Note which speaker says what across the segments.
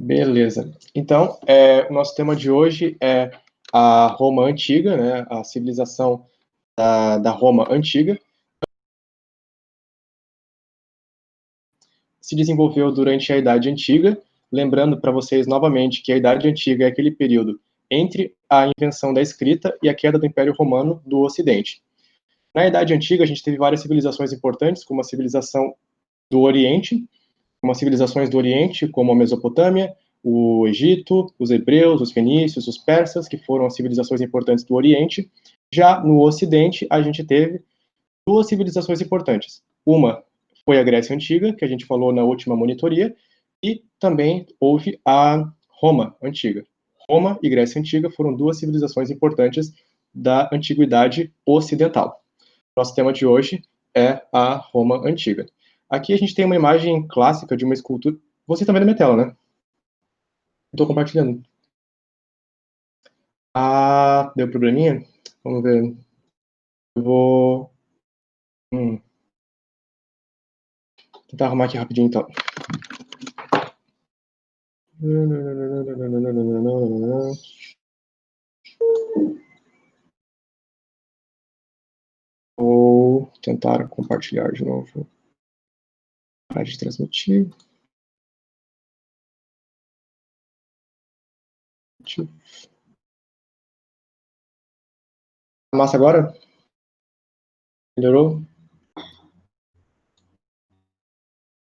Speaker 1: Beleza. Então, o nosso tema de hoje é a Roma Antiga, né? A civilização da Roma Antiga. Se desenvolveu durante a Idade Antiga, lembrando para vocês novamente que a Idade Antiga é aquele período entre a invenção da escrita e a queda do Império Romano do Ocidente. Na Idade Antiga, a gente teve várias civilizações importantes, como a civilização do Oriente, como as civilizações do Oriente, como a Mesopotâmia, o Egito, os hebreus, os fenícios, os persas, que foram as civilizações importantes do Oriente. Já no Ocidente, a gente teve duas civilizações importantes. Uma foi a Grécia Antiga, que a gente falou na última monitoria, e também houve a Roma Antiga. Roma e Grécia Antiga foram duas civilizações importantes da Antiguidade Ocidental. Nosso tema de hoje é a Roma Antiga. Aqui a gente tem uma imagem clássica de uma escultura. Você está vendo a minha tela, né? Estou compartilhando. Ah, deu probleminha? Vamos ver. Eu vou tentar arrumar aqui rapidinho, então. Vou tentar compartilhar de novo. Parar de transmitir. Massa agora? Melhorou?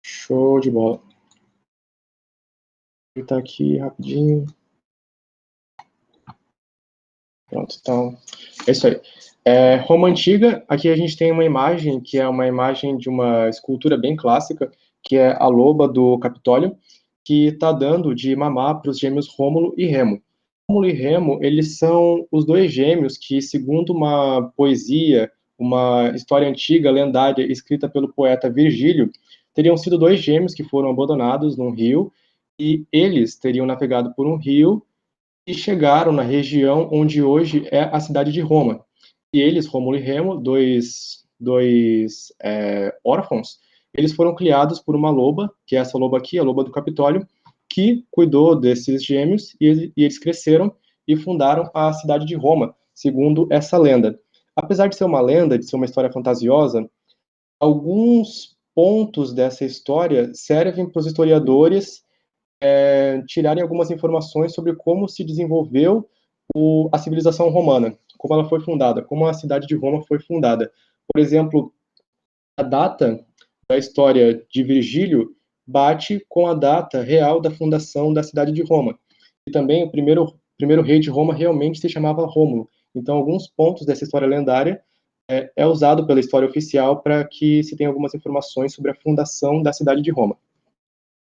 Speaker 1: Show de bola. Vou tentar aqui rapidinho. Pronto, então, é isso aí. Roma Antiga, aqui a gente tem uma imagem, que é uma imagem de uma escultura bem clássica, que é a loba do Capitólio, que está dando de mamar para os gêmeos Rômulo e Remo. Rômulo e Remo, eles são os dois gêmeos que, segundo uma poesia, uma história antiga, lendária, escrita pelo poeta Virgílio, teriam sido dois gêmeos que foram abandonados num rio, e eles teriam navegado por um rio e chegaram na região onde hoje é a cidade de Roma. E eles, Rômulo e Remo, dois órfãos, eles foram criados por uma loba, que é essa loba aqui, a loba do Capitólio, que cuidou desses gêmeos e eles cresceram e fundaram a cidade de Roma, segundo essa lenda. Apesar de ser uma lenda, de ser uma história fantasiosa, alguns pontos dessa história servem para os historiadores tirarem algumas informações sobre como se desenvolveu a civilização romana, como ela foi fundada, como a cidade de Roma foi fundada. Por exemplo, a data da história de Virgílio bate com a data real da fundação da cidade de Roma. E também o primeiro rei de Roma realmente se chamava Rômulo. Então, alguns pontos dessa história lendária é usado pela história oficial para que se tenha algumas informações sobre a fundação da cidade de Roma.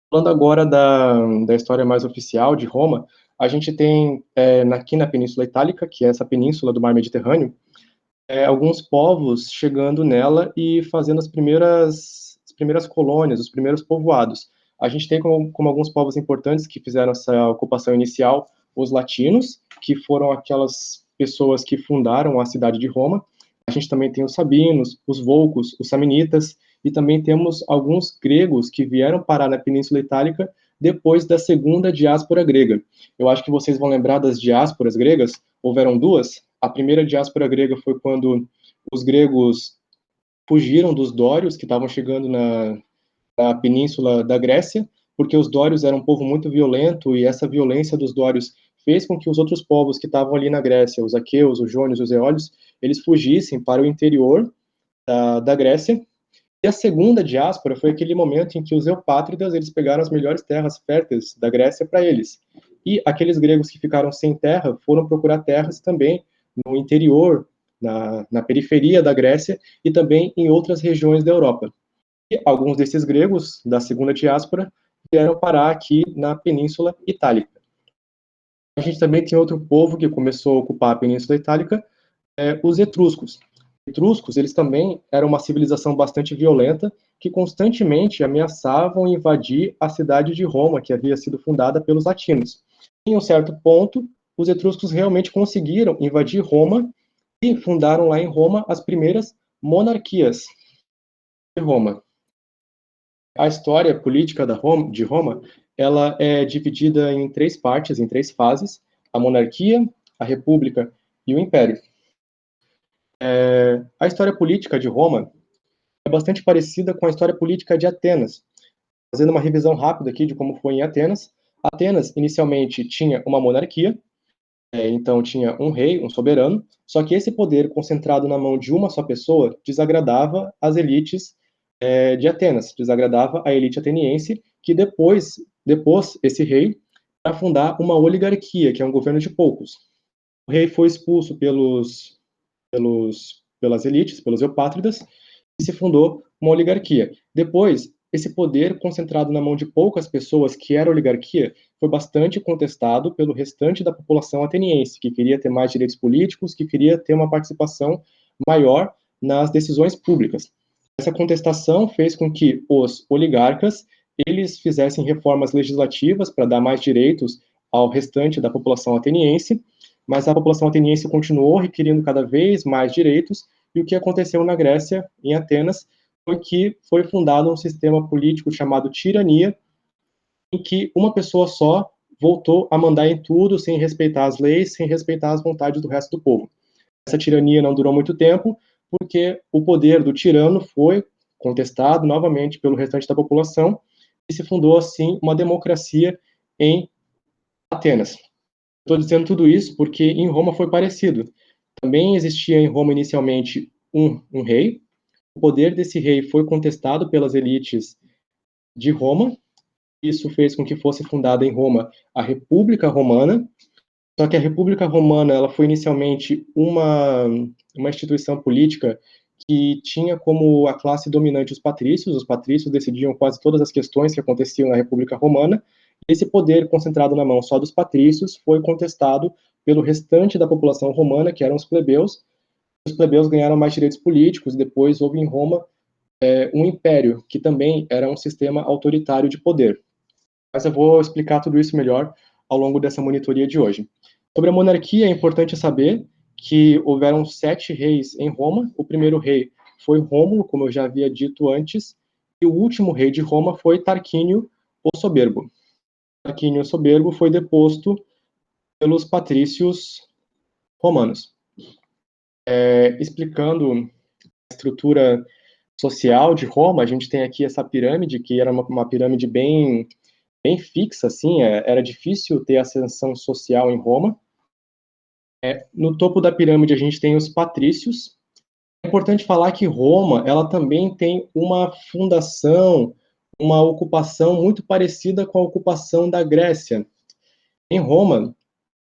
Speaker 1: Falando agora da história mais oficial de Roma, a gente tem aqui na Península Itálica, que é essa península do Mar Mediterrâneo, alguns povos chegando nela e fazendo as primeiras colônias, os primeiros povoados. A gente tem como alguns povos importantes que fizeram essa ocupação inicial, os latinos, que foram aquelas pessoas que fundaram a cidade de Roma. A gente também tem os sabinos, os volcos, os samnitas, e também temos alguns gregos que vieram parar na Península Itálica depois da segunda diáspora grega. Eu acho que vocês vão lembrar das diásporas gregas, houveram duas. A primeira diáspora grega foi quando os gregos fugiram dos dórios que estavam chegando na península da Grécia, porque os dórios eram um povo muito violento e essa violência dos dórios fez com que os outros povos que estavam ali na Grécia, os aqueus, os jônios, os eólios, eles fugissem para o interior da Grécia. E a segunda diáspora foi aquele momento em que os eupátridas eles pegaram as melhores terras férteis da Grécia para eles. E aqueles gregos que ficaram sem terra foram procurar terras também no interior, na periferia da Grécia e também em outras regiões da Europa. E alguns desses gregos da segunda diáspora vieram parar aqui na Península Itálica. A gente também tem outro povo que começou a ocupar a Península Itálica, os etruscos. Etruscos, eles também eram uma civilização bastante violenta, que constantemente ameaçavam invadir a cidade de Roma, que havia sido fundada pelos latinos. Em um certo ponto, os etruscos realmente conseguiram invadir Roma e fundaram lá em Roma as primeiras monarquias de Roma. A história política de Roma ela é dividida em três partes, em três fases: a monarquia, a república e o império. A história política de Roma é bastante parecida com a história política de Atenas. Fazendo uma revisão rápida aqui de como foi em Atenas. Atenas, inicialmente, tinha uma monarquia, então tinha um rei, um soberano, só que esse poder concentrado na mão de uma só pessoa desagradava as elites de Atenas, desagradava a elite ateniense, que depois depôs esse rei para fundar uma oligarquia, que é um governo de poucos. O rei foi expulso pelas elites, pelos eupátridas, e se fundou uma oligarquia. Depois, esse poder concentrado na mão de poucas pessoas, que era a oligarquia, foi bastante contestado pelo restante da população ateniense, que queria ter mais direitos políticos, que queria ter uma participação maior nas decisões públicas. Essa contestação fez com que os oligarcas eles fizessem reformas legislativas para dar mais direitos ao restante da população ateniense, mas a população ateniense continuou requerindo cada vez mais direitos, e o que aconteceu na Grécia, em Atenas, foi que foi fundado um sistema político chamado tirania, em que uma pessoa só voltou a mandar em tudo, sem respeitar as leis, sem respeitar as vontades do resto do povo. Essa tirania não durou muito tempo, porque o poder do tirano foi contestado novamente pelo restante da população, e se fundou, assim, uma democracia em Atenas. Estou dizendo tudo isso porque em Roma foi parecido. Também existia em Roma inicialmente um rei. O poder desse rei foi contestado pelas elites de Roma. Isso fez com que fosse fundada em Roma a República Romana. Só que a República Romana ela foi inicialmente uma instituição política que tinha como a classe dominante os patrícios. Os patrícios decidiam quase todas as questões que aconteciam na República Romana. Esse poder concentrado na mão só dos patrícios foi contestado pelo restante da população romana, que eram os plebeus. Os plebeus ganharam mais direitos políticos, e depois houve em Roma um império, que também era um sistema autoritário de poder. Mas eu vou explicar tudo isso melhor ao longo dessa monitoria de hoje. Sobre a monarquia, é importante saber que houveram 7 reis em Roma. O primeiro rei foi Rômulo, como eu já havia dito antes, e o último rei de Roma foi Tarquínio o Soberbo. Tarquínio o Soberbo foi deposto pelos patrícios romanos. Explicando a estrutura social de Roma, a gente tem aqui essa pirâmide, que era uma pirâmide bem fixa, assim, era difícil ter ascensão social em Roma. No topo da pirâmide a gente tem os patrícios. É importante falar que Roma, ela também tem uma fundação, uma ocupação muito parecida com a ocupação da Grécia. Em Roma,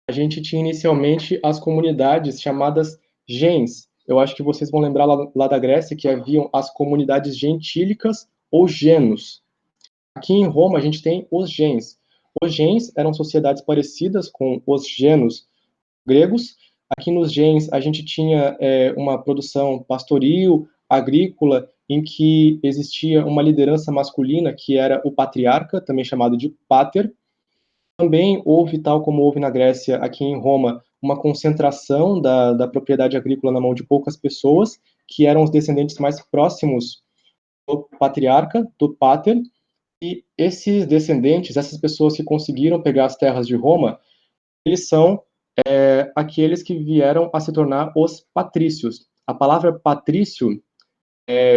Speaker 1: a gente tinha inicialmente as comunidades chamadas gens. Eu acho que vocês vão lembrar lá da Grécia que haviam as comunidades gentílicas ou genos. Aqui em Roma a gente tem os gens. Os gens eram sociedades parecidas com os genos gregos. Aqui nos gens a gente tinha uma produção pastoril, agrícola, em que existia uma liderança masculina que era o patriarca, também chamado de pater. Também houve, tal como houve na Grécia, aqui em Roma, uma concentração da propriedade agrícola na mão de poucas pessoas, que eram os descendentes mais próximos do patriarca, do pater, e esses descendentes, essas pessoas que conseguiram pegar as terras de Roma, eles são aqueles que vieram a se tornar os patrícios. A palavra patrício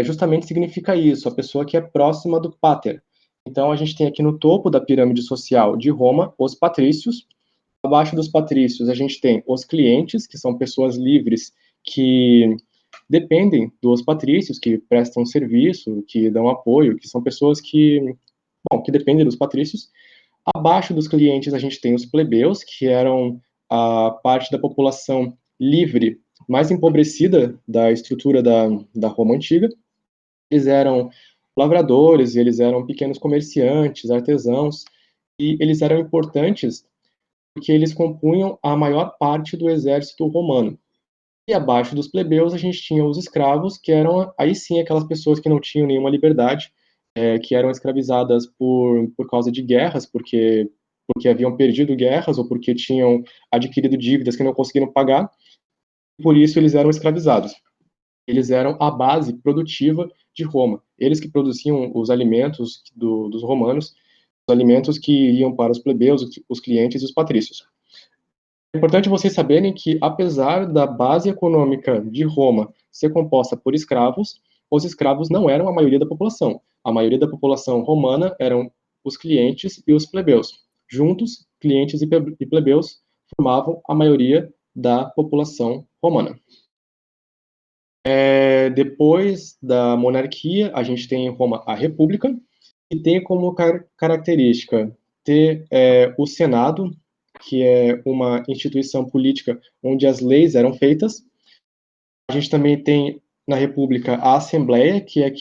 Speaker 1: justamente significa isso, a pessoa que é próxima do pater. Então, a gente tem aqui no topo da pirâmide social de Roma os patrícios. Abaixo dos patrícios, a gente tem os clientes, que são pessoas livres que dependem dos patrícios, que prestam serviço, que dão apoio, que são pessoas que dependem dos patrícios. Abaixo dos clientes, a gente tem os plebeus, que eram a parte da população livre mais empobrecida da estrutura da Roma Antiga. Eles eram lavradores, eles eram pequenos comerciantes, artesãos, e eles eram importantes porque eles compunham a maior parte do exército romano. E abaixo dos plebeus a gente tinha os escravos, que eram aí sim aquelas pessoas que não tinham nenhuma liberdade, que eram escravizadas por causa de guerras, porque haviam perdido guerras ou porque tinham adquirido dívidas que não conseguiram pagar, por isso eles eram escravizados. Eles eram a base produtiva de Roma. Eles que produziam os alimentos dos romanos, alimentos que iriam para os plebeus, os clientes e os patrícios. É importante vocês saberem que, apesar da base econômica de Roma ser composta por escravos, os escravos não eram a maioria da população. A maioria da população romana eram os clientes e os plebeus. Juntos, clientes e plebeus formavam a maioria da população romana. Depois da monarquia, a gente tem em Roma a República, que tem como característica ter o Senado, que é uma instituição política onde as leis eram feitas. A gente também tem na República a Assembleia, que é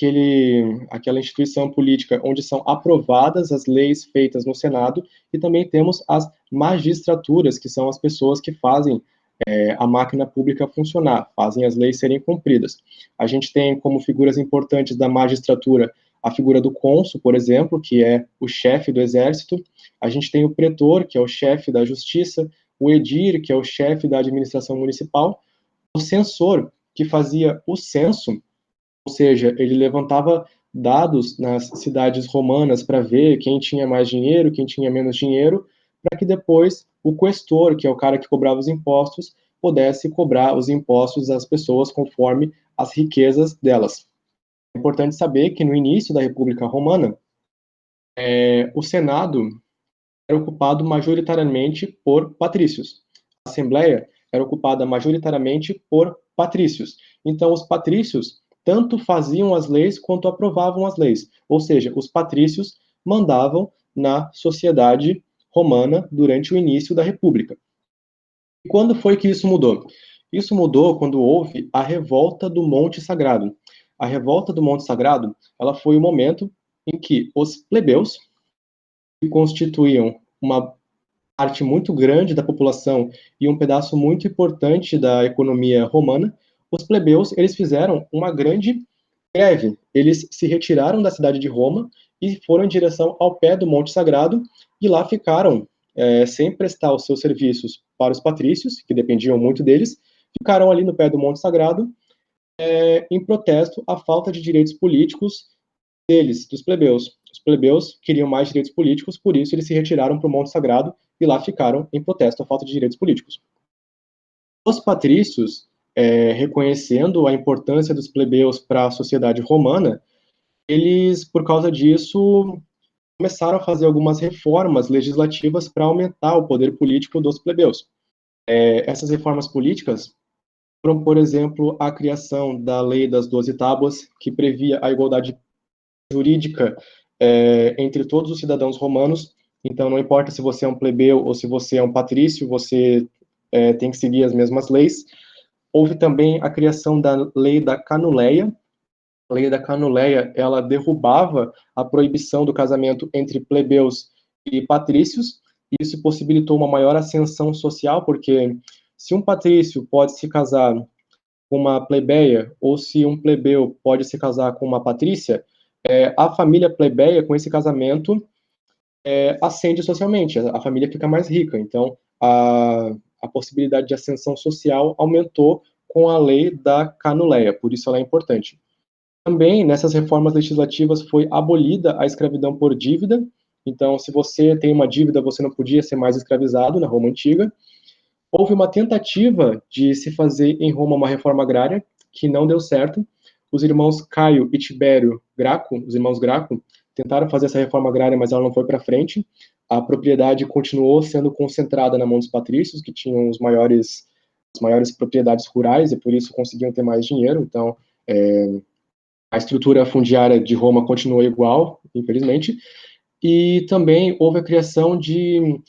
Speaker 1: aquela instituição política onde são aprovadas as leis feitas no Senado, e também temos as magistraturas, que são as pessoas que fazem a máquina pública funcionar, fazem as leis serem cumpridas. A gente tem como figuras importantes da magistratura a figura do cônsul, por exemplo, que é o chefe do exército. A gente tem o pretor, que é o chefe da justiça, o edir, que é o chefe da administração municipal, o censor, que fazia o censo, ou seja, ele levantava dados nas cidades romanas para ver quem tinha mais dinheiro, quem tinha menos dinheiro, para que depois o questor, que é o cara que cobrava os impostos, pudesse cobrar os impostos das pessoas conforme as riquezas delas. É importante saber que no início da República Romana, o Senado era ocupado majoritariamente por patrícios. A Assembleia era ocupada majoritariamente por patrícios. Então, os patrícios tanto faziam as leis quanto aprovavam as leis. Ou seja, os patrícios mandavam na sociedade romana durante o início da República. E quando foi que isso mudou? Isso mudou quando houve a revolta do Monte Sagrado. A revolta do Monte Sagrado, ela foi o momento em que os plebeus, que constituíam uma parte muito grande da população e um pedaço muito importante da economia romana, os plebeus, eles fizeram uma grande greve. Eles se retiraram da cidade de Roma e foram em direção ao pé do Monte Sagrado, e lá ficaram sem prestar os seus serviços para os patrícios, que dependiam muito deles, ficaram ali no pé do Monte Sagrado em protesto à falta de direitos políticos deles, dos plebeus. Os plebeus queriam mais direitos políticos, por isso eles se retiraram para o Monte Sagrado e lá ficaram em protesto à falta de direitos políticos. Os patrícios, reconhecendo a importância dos plebeus para a sociedade romana, eles, por causa disso, começaram a fazer algumas reformas legislativas para aumentar o poder político dos plebeus. Essas reformas políticas foram, por exemplo, a criação da Lei das 12 Tábuas, que previa a igualdade jurídica entre todos os cidadãos romanos. Então, não importa se você é um plebeu ou se você é um patrício, você tem que seguir as mesmas leis. Houve também a criação da Lei da Canuleia. A Lei da Canuleia, ela derrubava a proibição do casamento entre plebeus e patrícios. Isso possibilitou uma maior ascensão social, porque se um patrício pode se casar com uma plebeia, ou se um plebeu pode se casar com uma patrícia, a família plebeia, com esse casamento, ascende socialmente, a família fica mais rica. Então, a possibilidade de ascensão social aumentou com a lei da Canuleia, por isso ela é importante. Também, nessas reformas legislativas, foi abolida a escravidão por dívida. Então, se você tem uma dívida, você não podia ser mais escravizado na Roma Antiga. Houve uma tentativa de se fazer em Roma uma reforma agrária, que não deu certo. Os irmãos Caio e Tibério Graco, os irmãos Graco, tentaram fazer essa reforma agrária, mas ela não foi para frente. A propriedade continuou sendo concentrada na mão dos patrícios, que tinham as maiores propriedades rurais, e por isso conseguiam ter mais dinheiro. Então, a estrutura fundiária de Roma continuou igual, infelizmente. E também houve a criação de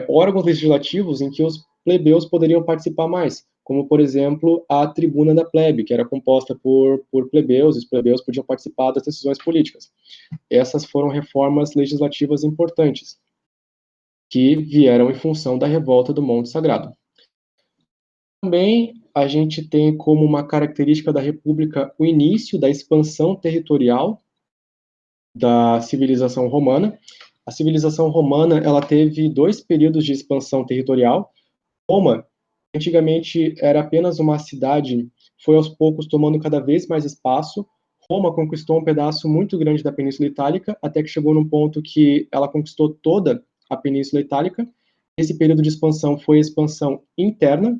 Speaker 1: órgãos legislativos em que os plebeus poderiam participar mais, como, por exemplo, a tribuna da plebe, que era composta por plebeus, e os plebeus podiam participar das decisões políticas. Essas foram reformas legislativas importantes, que vieram em função da revolta do Monte Sagrado. Também a gente tem como uma característica da República o início da expansão territorial da civilização romana. A civilização romana, ela teve 2 períodos de expansão territorial. Roma, antigamente, era apenas uma cidade, foi aos poucos tomando cada vez mais espaço. Roma conquistou um pedaço muito grande da Península Itálica, até que chegou num ponto que ela conquistou toda a Península Itálica. Esse período de expansão foi a expansão interna,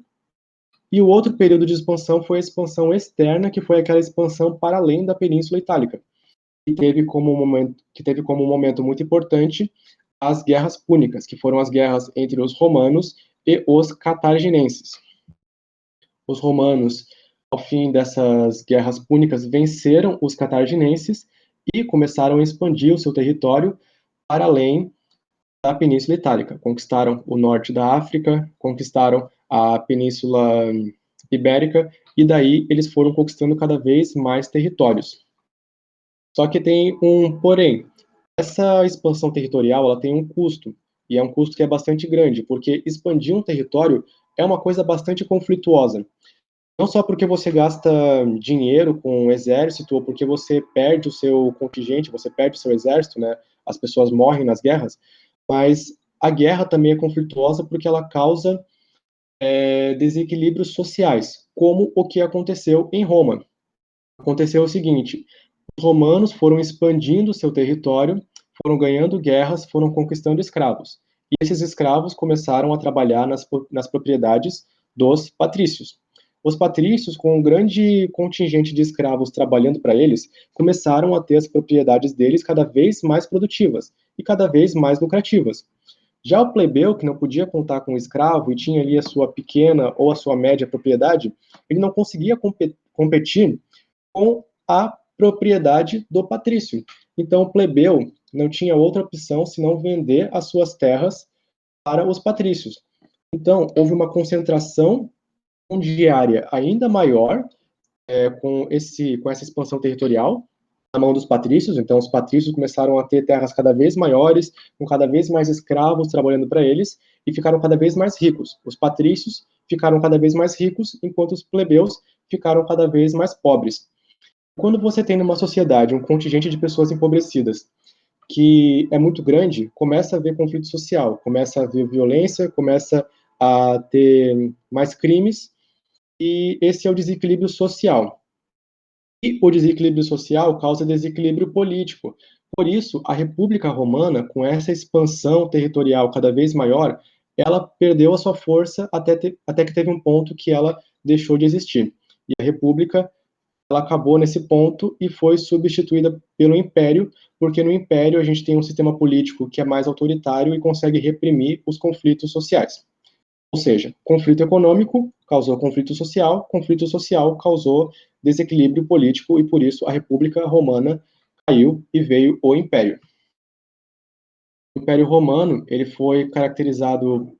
Speaker 1: e o outro período de expansão foi a expansão externa, que foi aquela expansão para além da Península Itálica, que teve como um momento muito importante as guerras púnicas, que foram as guerras entre os romanos e os cartaginenses. Os romanos, ao fim dessas guerras púnicas, venceram os cartaginenses e começaram a expandir o seu território para além da Península Itálica. Conquistaram o norte da África, conquistaram a Península Ibérica, e daí eles foram conquistando cada vez mais territórios. Só que tem um porém. Essa expansão territorial, ela tem um custo, e é um custo que é bastante grande, porque expandir um território é uma coisa bastante conflituosa. Não só porque você gasta dinheiro com o exército, ou porque você perde o seu contingente, você perde o seu exército, né? As pessoas morrem nas guerras, mas a guerra também é conflituosa porque ela causa desequilíbrios sociais, como o que aconteceu em Roma. Aconteceu o seguinte: os romanos foram expandindo seu território, foram ganhando guerras, foram conquistando escravos. E esses escravos começaram a trabalhar nas propriedades dos patrícios. Os patrícios, com um grande contingente de escravos trabalhando para eles, começaram a ter as propriedades deles cada vez mais produtivas e cada vez mais lucrativas. Já o plebeu, que não podia contar com o escravo e tinha ali a sua pequena ou a sua média propriedade, ele não conseguia competir com a propriedade do patrício. Então, o plebeu não tinha outra opção senão vender as suas terras para os patrícios. Então, houve uma concentração fundiária ainda maior com essa expansão territorial na mão dos patrícios. Então, os patrícios começaram a ter terras cada vez maiores, com cada vez mais escravos trabalhando para eles, e ficaram cada vez mais ricos. Os patrícios ficaram cada vez mais ricos, enquanto os plebeus ficaram cada vez mais pobres. Quando você tem numa sociedade um contingente de pessoas empobrecidas que é muito grande, começa a haver conflito social, começa a haver violência, começa a ter mais crimes, e esse é o desequilíbrio social. E o desequilíbrio social causa desequilíbrio político. Por isso, a República Romana, com essa expansão territorial cada vez maior, ela perdeu a sua força até que teve um ponto que ela deixou de existir. E a República ela acabou nesse ponto e foi substituída pelo Império, porque no Império a gente tem um sistema político que é mais autoritário e consegue reprimir os conflitos sociais. Ou seja, conflito econômico causou conflito social causou desequilíbrio político, e por isso a República Romana caiu e veio o Império. O Império Romano ele foi caracterizado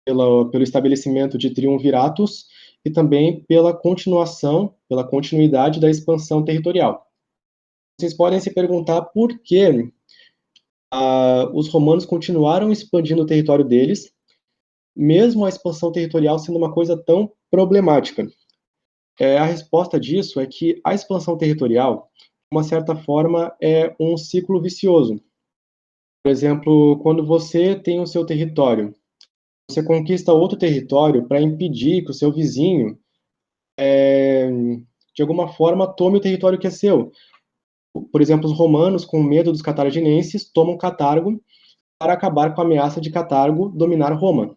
Speaker 1: pelo estabelecimento de triunviratos e também pela continuidade da expansão territorial. Vocês podem se perguntar por que os romanos continuaram expandindo o território deles, mesmo a expansão territorial sendo uma coisa tão problemática. A resposta disso é que a expansão territorial, de uma certa forma, é um ciclo vicioso. Por exemplo, quando você tem o seu território, você conquista outro território para impedir que o seu vizinho, de alguma forma, tome o território que é seu. Por exemplo, os romanos, com medo dos cartaginenses, tomam Cartago para acabar com a ameaça de Cartago dominar Roma.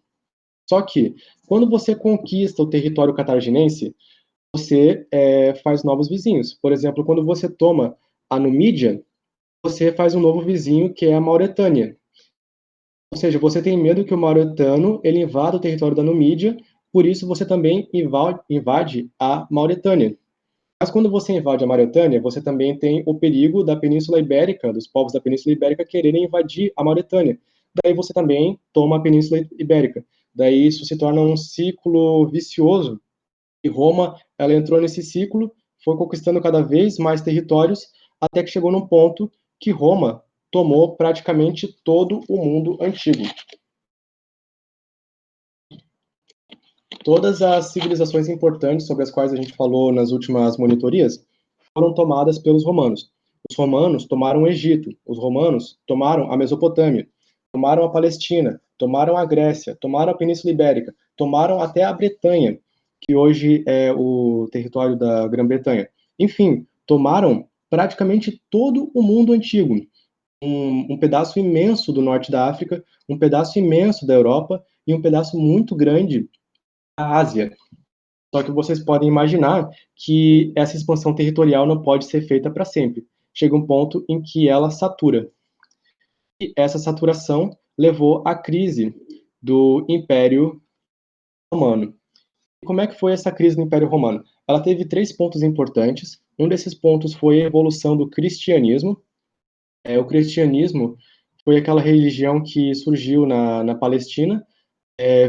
Speaker 1: Só que, quando você conquista o território cartaginense, você faz novos vizinhos. Por exemplo, quando você toma a Numídia, você faz um novo vizinho, que é a Mauretânia. Ou seja, você tem medo que o mauretano ele invada o território da Numídia, por isso você também invade a Mauretânia. Mas quando você invade a Mauretânia, você também tem o perigo da Península Ibérica, dos povos da Península Ibérica quererem invadir a Mauretânia. Daí você também toma a Península Ibérica. Daí isso se torna um ciclo vicioso. E Roma, ela entrou nesse ciclo, foi conquistando cada vez mais territórios, até que chegou num ponto que Roma tomou praticamente todo o mundo antigo. Todas as civilizações importantes sobre as quais a gente falou nas últimas monitorias foram tomadas pelos romanos. Os romanos tomaram o Egito, os romanos tomaram a Mesopotâmia, tomaram a Palestina, tomaram a Grécia, tomaram a Península Ibérica, tomaram até a Bretanha, que hoje é o território da Grã-Bretanha. Enfim, tomaram praticamente todo o mundo antigo, um pedaço imenso do norte da África, um pedaço imenso da Europa e um pedaço muito grande da Ásia. Só que vocês podem imaginar que essa expansão territorial não pode ser feita para sempre. Chega um ponto em que ela satura. E essa saturação levou à crise do Império Romano. Como é que foi essa crise no Império Romano? Ela teve 3 pontos importantes. Um desses pontos foi a evolução do cristianismo. O cristianismo foi aquela religião que surgiu na Palestina.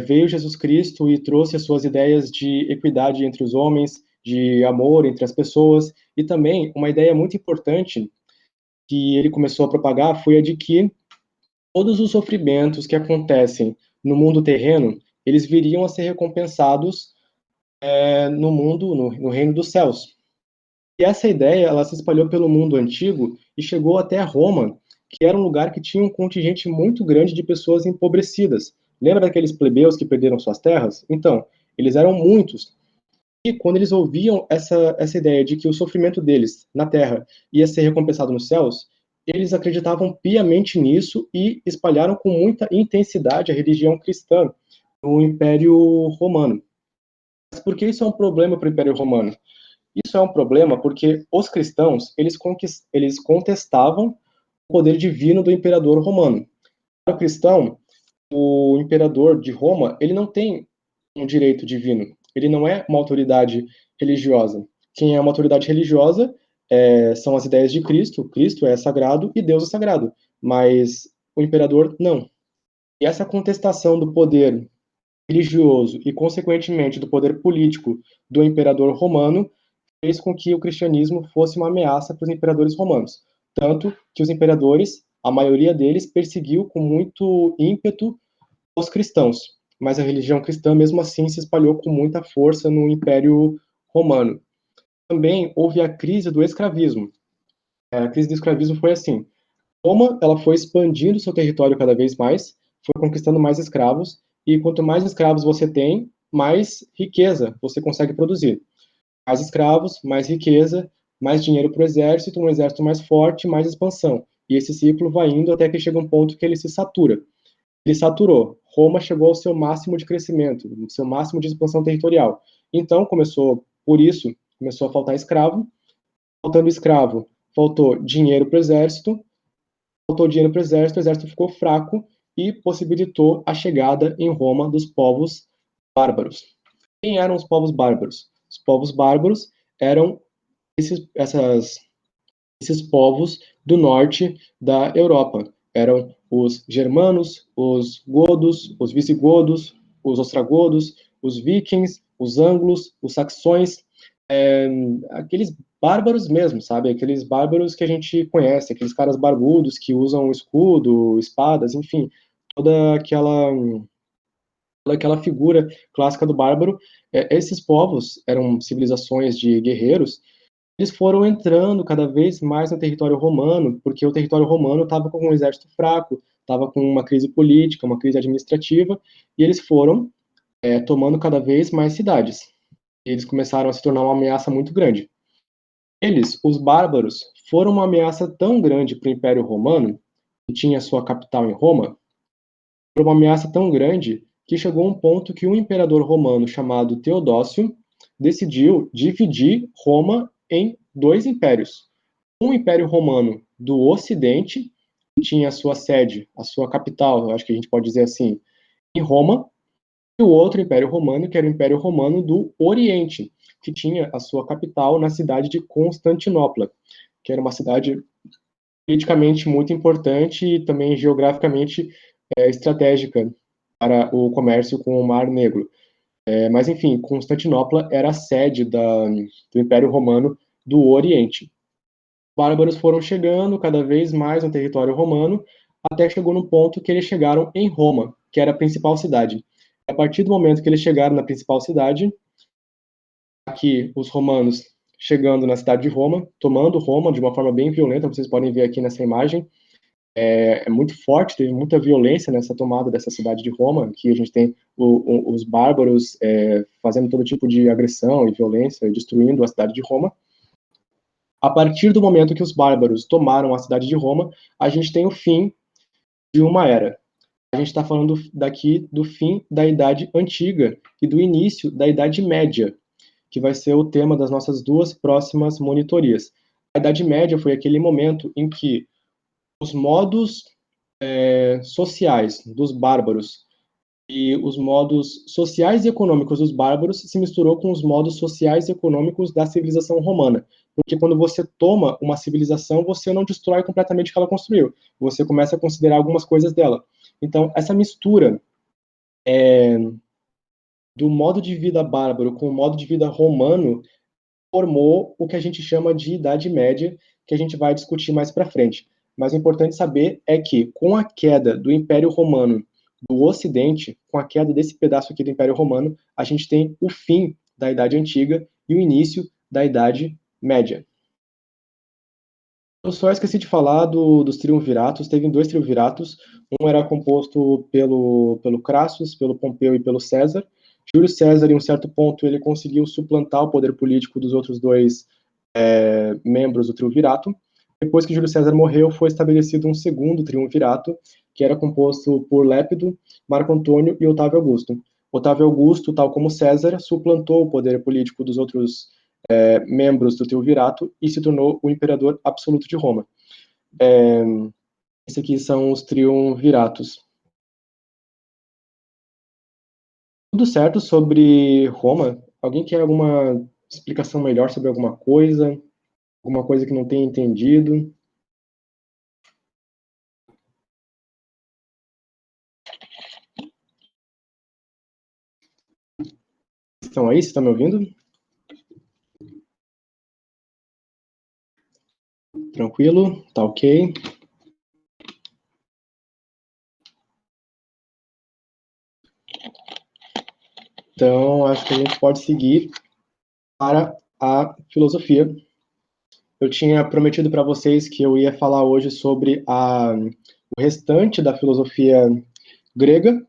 Speaker 1: Veio Jesus Cristo e trouxe as suas ideias de equidade entre os homens, de amor entre as pessoas, e também uma ideia muito importante que ele começou a propagar foi a de que todos os sofrimentos que acontecem no mundo terreno, eles viriam a ser recompensados no mundo, no reino dos céus. E essa ideia, ela se espalhou pelo mundo antigo e chegou até Roma, que era um lugar que tinha um contingente muito grande de pessoas empobrecidas. Lembra daqueles plebeus que perderam suas terras? Então, eles eram muitos. E quando eles ouviam essa ideia de que o sofrimento deles na terra ia ser recompensado nos céus, eles acreditavam piamente nisso e espalharam com muita intensidade a religião cristã no Império Romano. Mas por que isso é um problema para o Império Romano? Isso é um problema porque os cristãos, eles contestavam o poder divino do imperador romano. Para o cristão, o imperador de Roma, ele não tem um direito divino. Ele não é uma autoridade religiosa. Quem é uma autoridade religiosa são as ideias de Cristo. Cristo é sagrado e Deus é sagrado. Mas o imperador, não. E essa contestação do poder religioso e, consequentemente, do poder político do imperador romano fez com que o cristianismo fosse uma ameaça para os imperadores romanos. Tanto que os imperadores, a maioria deles, perseguiu com muito ímpeto os cristãos. Mas a religião cristã, mesmo assim, se espalhou com muita força no Império Romano. Também houve a crise do escravismo. A crise do escravismo foi assim: Roma, ela foi expandindo seu território cada vez mais, foi conquistando mais escravos, e quanto mais escravos você tem, mais riqueza você consegue produzir. Mais escravos, mais riqueza, mais dinheiro para o exército, um exército mais forte, mais expansão. E esse ciclo vai indo até que chega um ponto que ele se satura. Ele saturou. Roma chegou ao seu máximo de crescimento, ao seu máximo de expansão territorial. Então, por isso, começou a faltar escravo. Faltando escravo, faltou dinheiro para o exército. Faltou dinheiro para o exército ficou fraco e possibilitou a chegada em Roma dos povos bárbaros. Quem eram os povos bárbaros? Os povos bárbaros eram esses povos do norte da Europa. Eram os germanos, os godos, os visigodos, os ostrogodos, os vikings, os anglos, os saxões, aqueles bárbaros mesmo, sabe? Aqueles bárbaros que a gente conhece, aqueles caras barbudos que usam escudo, espadas, enfim, toda aquela figura clássica do bárbaro. Esses povos eram civilizações de guerreiros. Eles foram entrando cada vez mais no território romano, porque o território romano estava com um exército fraco, estava com uma crise política, uma crise administrativa, e eles foram tomando cada vez mais cidades. Eles começaram a se tornar uma ameaça muito grande. Eles, os bárbaros, foram uma ameaça tão grande para o Império Romano, que tinha sua capital em Roma, foi uma ameaça tão grande que chegou a um ponto que um imperador romano chamado Teodócio decidiu dividir Roma em 2 impérios. Um império romano do Ocidente, que tinha a sua sede, a sua capital, acho que a gente pode dizer assim, em Roma, e o outro império romano, que era o Império Romano do Oriente, que tinha a sua capital na cidade de Constantinopla, que era uma cidade politicamente muito importante e também geograficamente estratégica para o comércio com o Mar Negro. Mas, enfim, Constantinopla era a sede do Império Romano do Oriente. Bárbaros foram chegando cada vez mais no território romano, até que chegou no ponto que eles chegaram em Roma, que era a principal cidade. A partir do momento que eles chegaram na principal cidade, aqui os romanos chegando na cidade de Roma, tomando Roma de uma forma bem violenta, vocês podem ver aqui nessa imagem, muito forte, teve muita violência nessa tomada dessa cidade de Roma, que a gente tem os bárbaros fazendo todo tipo de agressão e violência, destruindo a cidade de Roma. A partir do momento que os bárbaros tomaram a cidade de Roma, a gente tem o fim de uma era. A gente está falando daqui do fim da Idade Antiga e do início da Idade Média, que vai ser o tema das nossas duas próximas monitorias. A Idade Média foi aquele momento em que os modos sociais dos bárbaros e os modos sociais e econômicos dos bárbaros se misturou com os modos sociais e econômicos da civilização romana. Porque quando você toma uma civilização, você não destrói completamente o que ela construiu. Você começa a considerar algumas coisas dela. Então, essa mistura do modo de vida bárbaro com o modo de vida romano formou o que a gente chama de Idade Média, que a gente vai discutir mais para frente. Mas o importante saber é que, com a queda do Império Romano do Ocidente, com a queda desse pedaço aqui do Império Romano, a gente tem o fim da Idade Antiga e o início da Idade Média. Eu só esqueci de falar dos triunviratos. Teve dois triunviratos. Um era composto pelo Crassus, pelo Pompeu e pelo César. Júlio César, em um certo ponto, ele conseguiu suplantar o poder político dos outros dois membros do triunvirato. Depois que Júlio César morreu, foi estabelecido um segundo triunvirato, que era composto por Lépido, Marco Antônio e Otávio Augusto. Otávio Augusto, tal como César, suplantou o poder político dos outros membros do triunvirato e se tornou o imperador absoluto de Roma. Esses aqui são os triunviratos. Tudo certo sobre Roma? Alguém quer alguma explicação melhor sobre alguma coisa? Alguma coisa que não tenha entendido? Estão aí? Vocês estão me ouvindo? Tranquilo? Tá ok? Então, acho que a gente pode seguir para a filosofia. Eu tinha prometido para vocês que eu ia falar hoje sobre o restante da filosofia grega.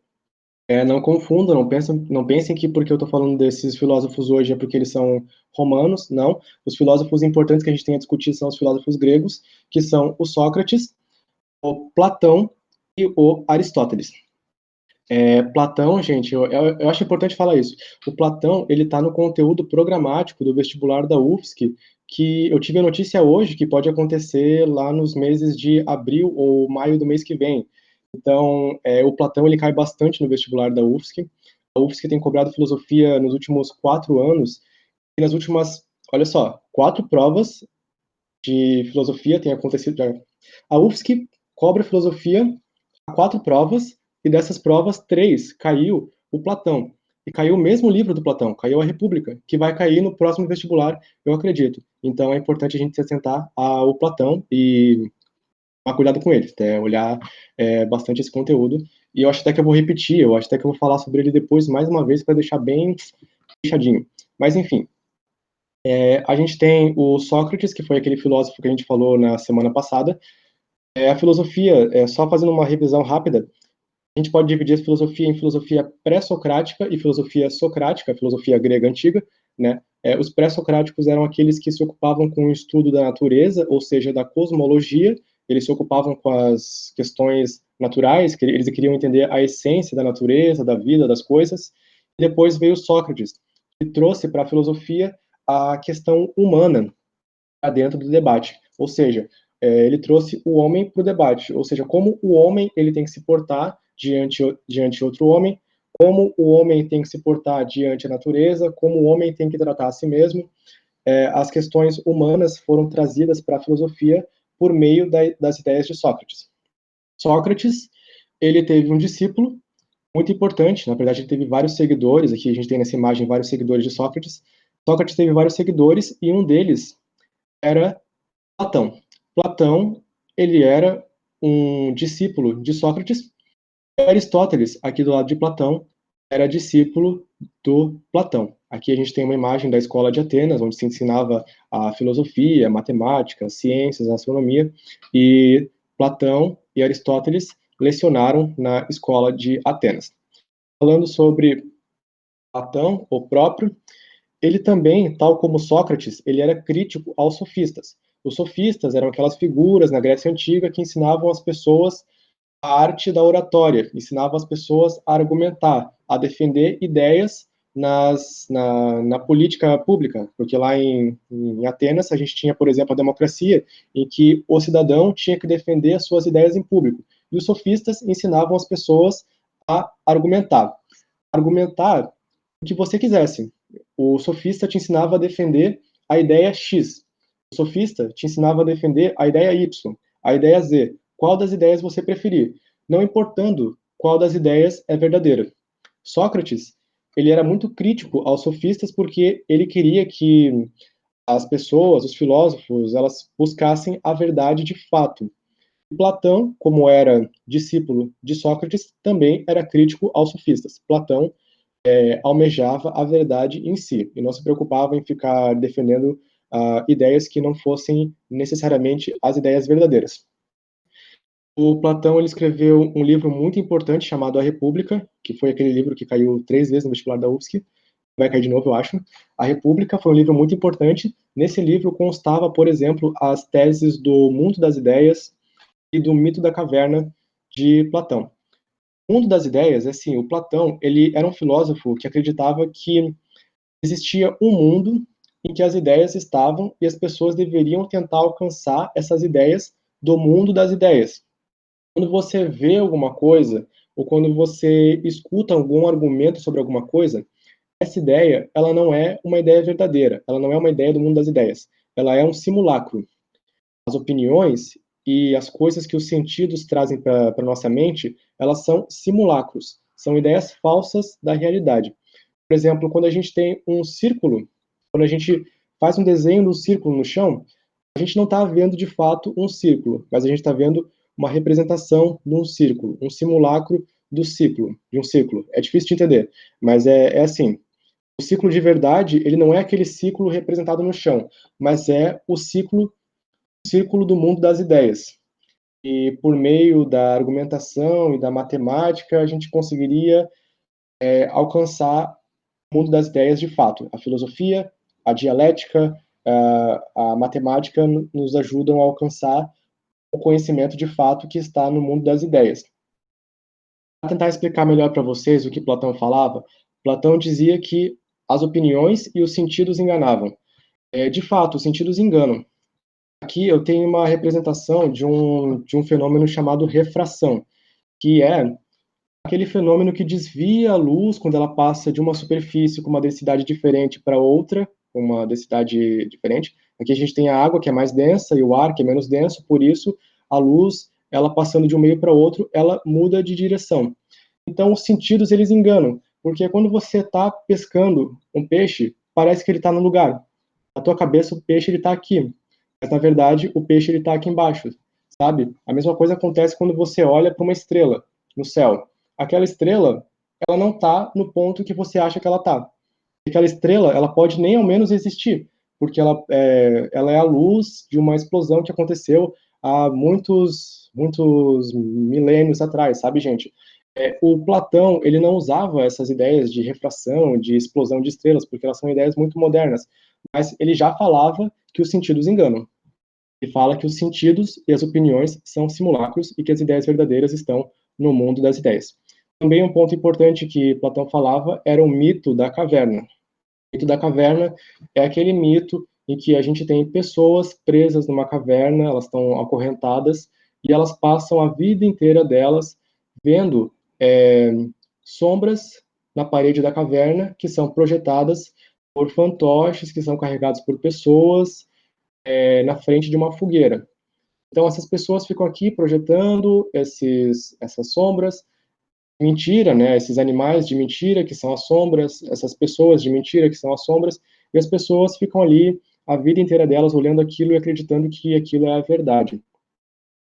Speaker 1: Não confundam, não pensem que porque eu estou falando desses filósofos hoje é porque eles são romanos, não. Os filósofos importantes que a gente tem a discutir são os filósofos gregos, que são o Sócrates, o Platão e o Aristóteles. Platão, gente, eu acho importante falar isso. O Platão, ele está no conteúdo programático do vestibular da UFSC, que eu tive a notícia hoje que pode acontecer lá nos meses de abril ou maio do mês que vem. Então, o Platão, ele cai bastante no vestibular da UFSC. A UFSC tem cobrado filosofia nos últimos 4 anos, e nas últimas, olha só, 4 provas de filosofia têm acontecido. A UFSC cobra filosofia a 4 provas, e dessas provas, 3 caiu o Platão. E caiu o mesmo livro do Platão, caiu a República, que vai cair no próximo vestibular, eu acredito. Então é importante a gente se atentar ao Platão e tomar cuidado com ele, olhar bastante esse conteúdo. E eu acho até que eu vou repetir, eu acho até que eu vou falar sobre ele depois mais uma vez para deixar bem fechadinho. Mas enfim, a gente tem o Sócrates, que foi aquele filósofo que a gente falou na semana passada. A filosofia, só fazendo uma revisão rápida, a gente pode dividir a filosofia em filosofia pré-socrática e filosofia socrática, a filosofia grega antiga, né? Os pré-socráticos eram aqueles que se ocupavam com o estudo da natureza, ou seja, da cosmologia. Eles se ocupavam com as questões naturais, que eles queriam entender a essência da natureza, da vida, das coisas. E depois veio Sócrates, que trouxe para a filosofia a questão humana para dentro do debate, ou seja, ele trouxe o homem para o debate, ou seja, como o homem ele tem que se portar diante de outro homem, como o homem tem que se portar diante da natureza, como o homem tem que tratar a si mesmo. As questões humanas foram trazidas para a filosofia por meio das ideias de Sócrates. Sócrates, ele teve um discípulo muito importante, na verdade ele teve vários seguidores, aqui a gente tem nessa imagem vários seguidores de Sócrates. Sócrates teve vários seguidores e um deles era Platão. Platão, ele era um discípulo de Sócrates. Aristóteles, aqui do lado de Platão, era discípulo do Platão. Aqui a gente tem uma imagem da escola de Atenas, onde se ensinava a filosofia, a matemática, as ciências, a astronomia, e Platão e Aristóteles lecionaram na escola de Atenas. Falando sobre Platão, o próprio, ele também, tal como Sócrates, ele era crítico aos sofistas. Os sofistas eram aquelas figuras na Grécia Antiga que ensinavam as pessoas a arte da oratória, ensinavam as pessoas a argumentar, a defender ideias na política pública, porque lá em Atenas a gente tinha, por exemplo, a democracia, em que o cidadão tinha que defender as suas ideias em público, e os sofistas ensinavam as pessoas a argumentar. Argumentar o que você quisesse. O sofista te ensinava a defender a ideia X. O sofista te ensinava a defender a ideia Y, a ideia Z. Qual das ideias você preferir, não importando qual das ideias é verdadeira. Sócrates, ele era muito crítico aos sofistas porque ele queria que as pessoas, os filósofos, elas buscassem a verdade de fato. Platão, como era discípulo de Sócrates, também era crítico aos sofistas. Platão almejava a verdade em si e não se preocupava em ficar defendendo ideias que não fossem necessariamente as ideias verdadeiras. O Platão ele escreveu um livro muito importante chamado A República, que foi aquele livro que caiu 3 vezes no vestibular da UFSC, vai cair de novo, eu acho. A República foi um livro muito importante. Nesse livro constava, por exemplo, as teses do mundo das ideias e do mito da caverna de Platão. O mundo das ideias, assim, o Platão, ele era um filósofo que acreditava que existia um mundo em que as ideias estavam e as pessoas deveriam tentar alcançar essas ideias do mundo das ideias. Quando você vê alguma coisa ou quando você escuta algum argumento sobre alguma coisa, essa ideia, ela não é uma ideia verdadeira, ela não é uma ideia do mundo das ideias, ela é um simulacro. As opiniões e as coisas que os sentidos trazem para a nossa mente, elas são simulacros, são ideias falsas da realidade. Por exemplo, quando a gente tem um círculo, quando a gente faz um desenho do círculo no chão, a gente não está vendo de fato um círculo, mas a gente está vendo uma representação de um círculo, um simulacro do ciclo, de um círculo. É difícil de entender, mas é assim. O ciclo de verdade, ele não é aquele ciclo representado no chão, mas é o círculo do mundo das ideias. E por meio da argumentação e da matemática, a gente conseguiria alcançar o mundo das ideias de fato. A filosofia, a dialética, a matemática nos ajudam a alcançar o conhecimento de fato que está no mundo das ideias. Para tentar explicar melhor para vocês o que Platão falava, Platão dizia que as opiniões e os sentidos enganavam. De fato, os sentidos enganam. Aqui eu tenho uma representação de um fenômeno chamado refração, que é aquele fenômeno que desvia a luz quando ela passa de uma superfície com uma densidade diferente para outra, com uma densidade diferente. Aqui a gente tem a água, que é mais densa, e o ar, que é menos denso, por isso a luz, ela passando de um meio para outro, ela muda de direção. Então os sentidos, eles enganam, porque quando você está pescando um peixe, parece que ele está no lugar. Na tua cabeça, o peixe ele está aqui, mas na verdade o peixe ele está aqui embaixo, sabe? A mesma coisa acontece quando você olha para uma estrela no céu. Aquela estrela, ela não está no ponto que você acha que ela está. Aquela estrela, ela pode nem ao menos existir, porque ela é a luz de uma explosão que aconteceu há muitos milênios atrás, sabe, gente? O Platão, ele não usava essas ideias de refração, de explosão de estrelas, porque elas são ideias muito modernas, mas ele já falava que os sentidos enganam. Ele fala que os sentidos e as opiniões são simulacros e que as ideias verdadeiras estão no mundo das ideias. Também um ponto importante que Platão falava era o mito da caverna. O mito da caverna é aquele mito em que a gente tem pessoas presas numa caverna, elas estão acorrentadas e elas passam a vida inteira delas vendo sombras na parede da caverna que são projetadas por fantoches que são carregados por pessoas na frente de uma fogueira. Então essas pessoas ficam aqui projetando essas sombras, mentira, né? Esses animais de mentira que são as sombras, essas pessoas de mentira que são as sombras, e as pessoas ficam ali a vida inteira delas olhando aquilo e acreditando que aquilo é a verdade.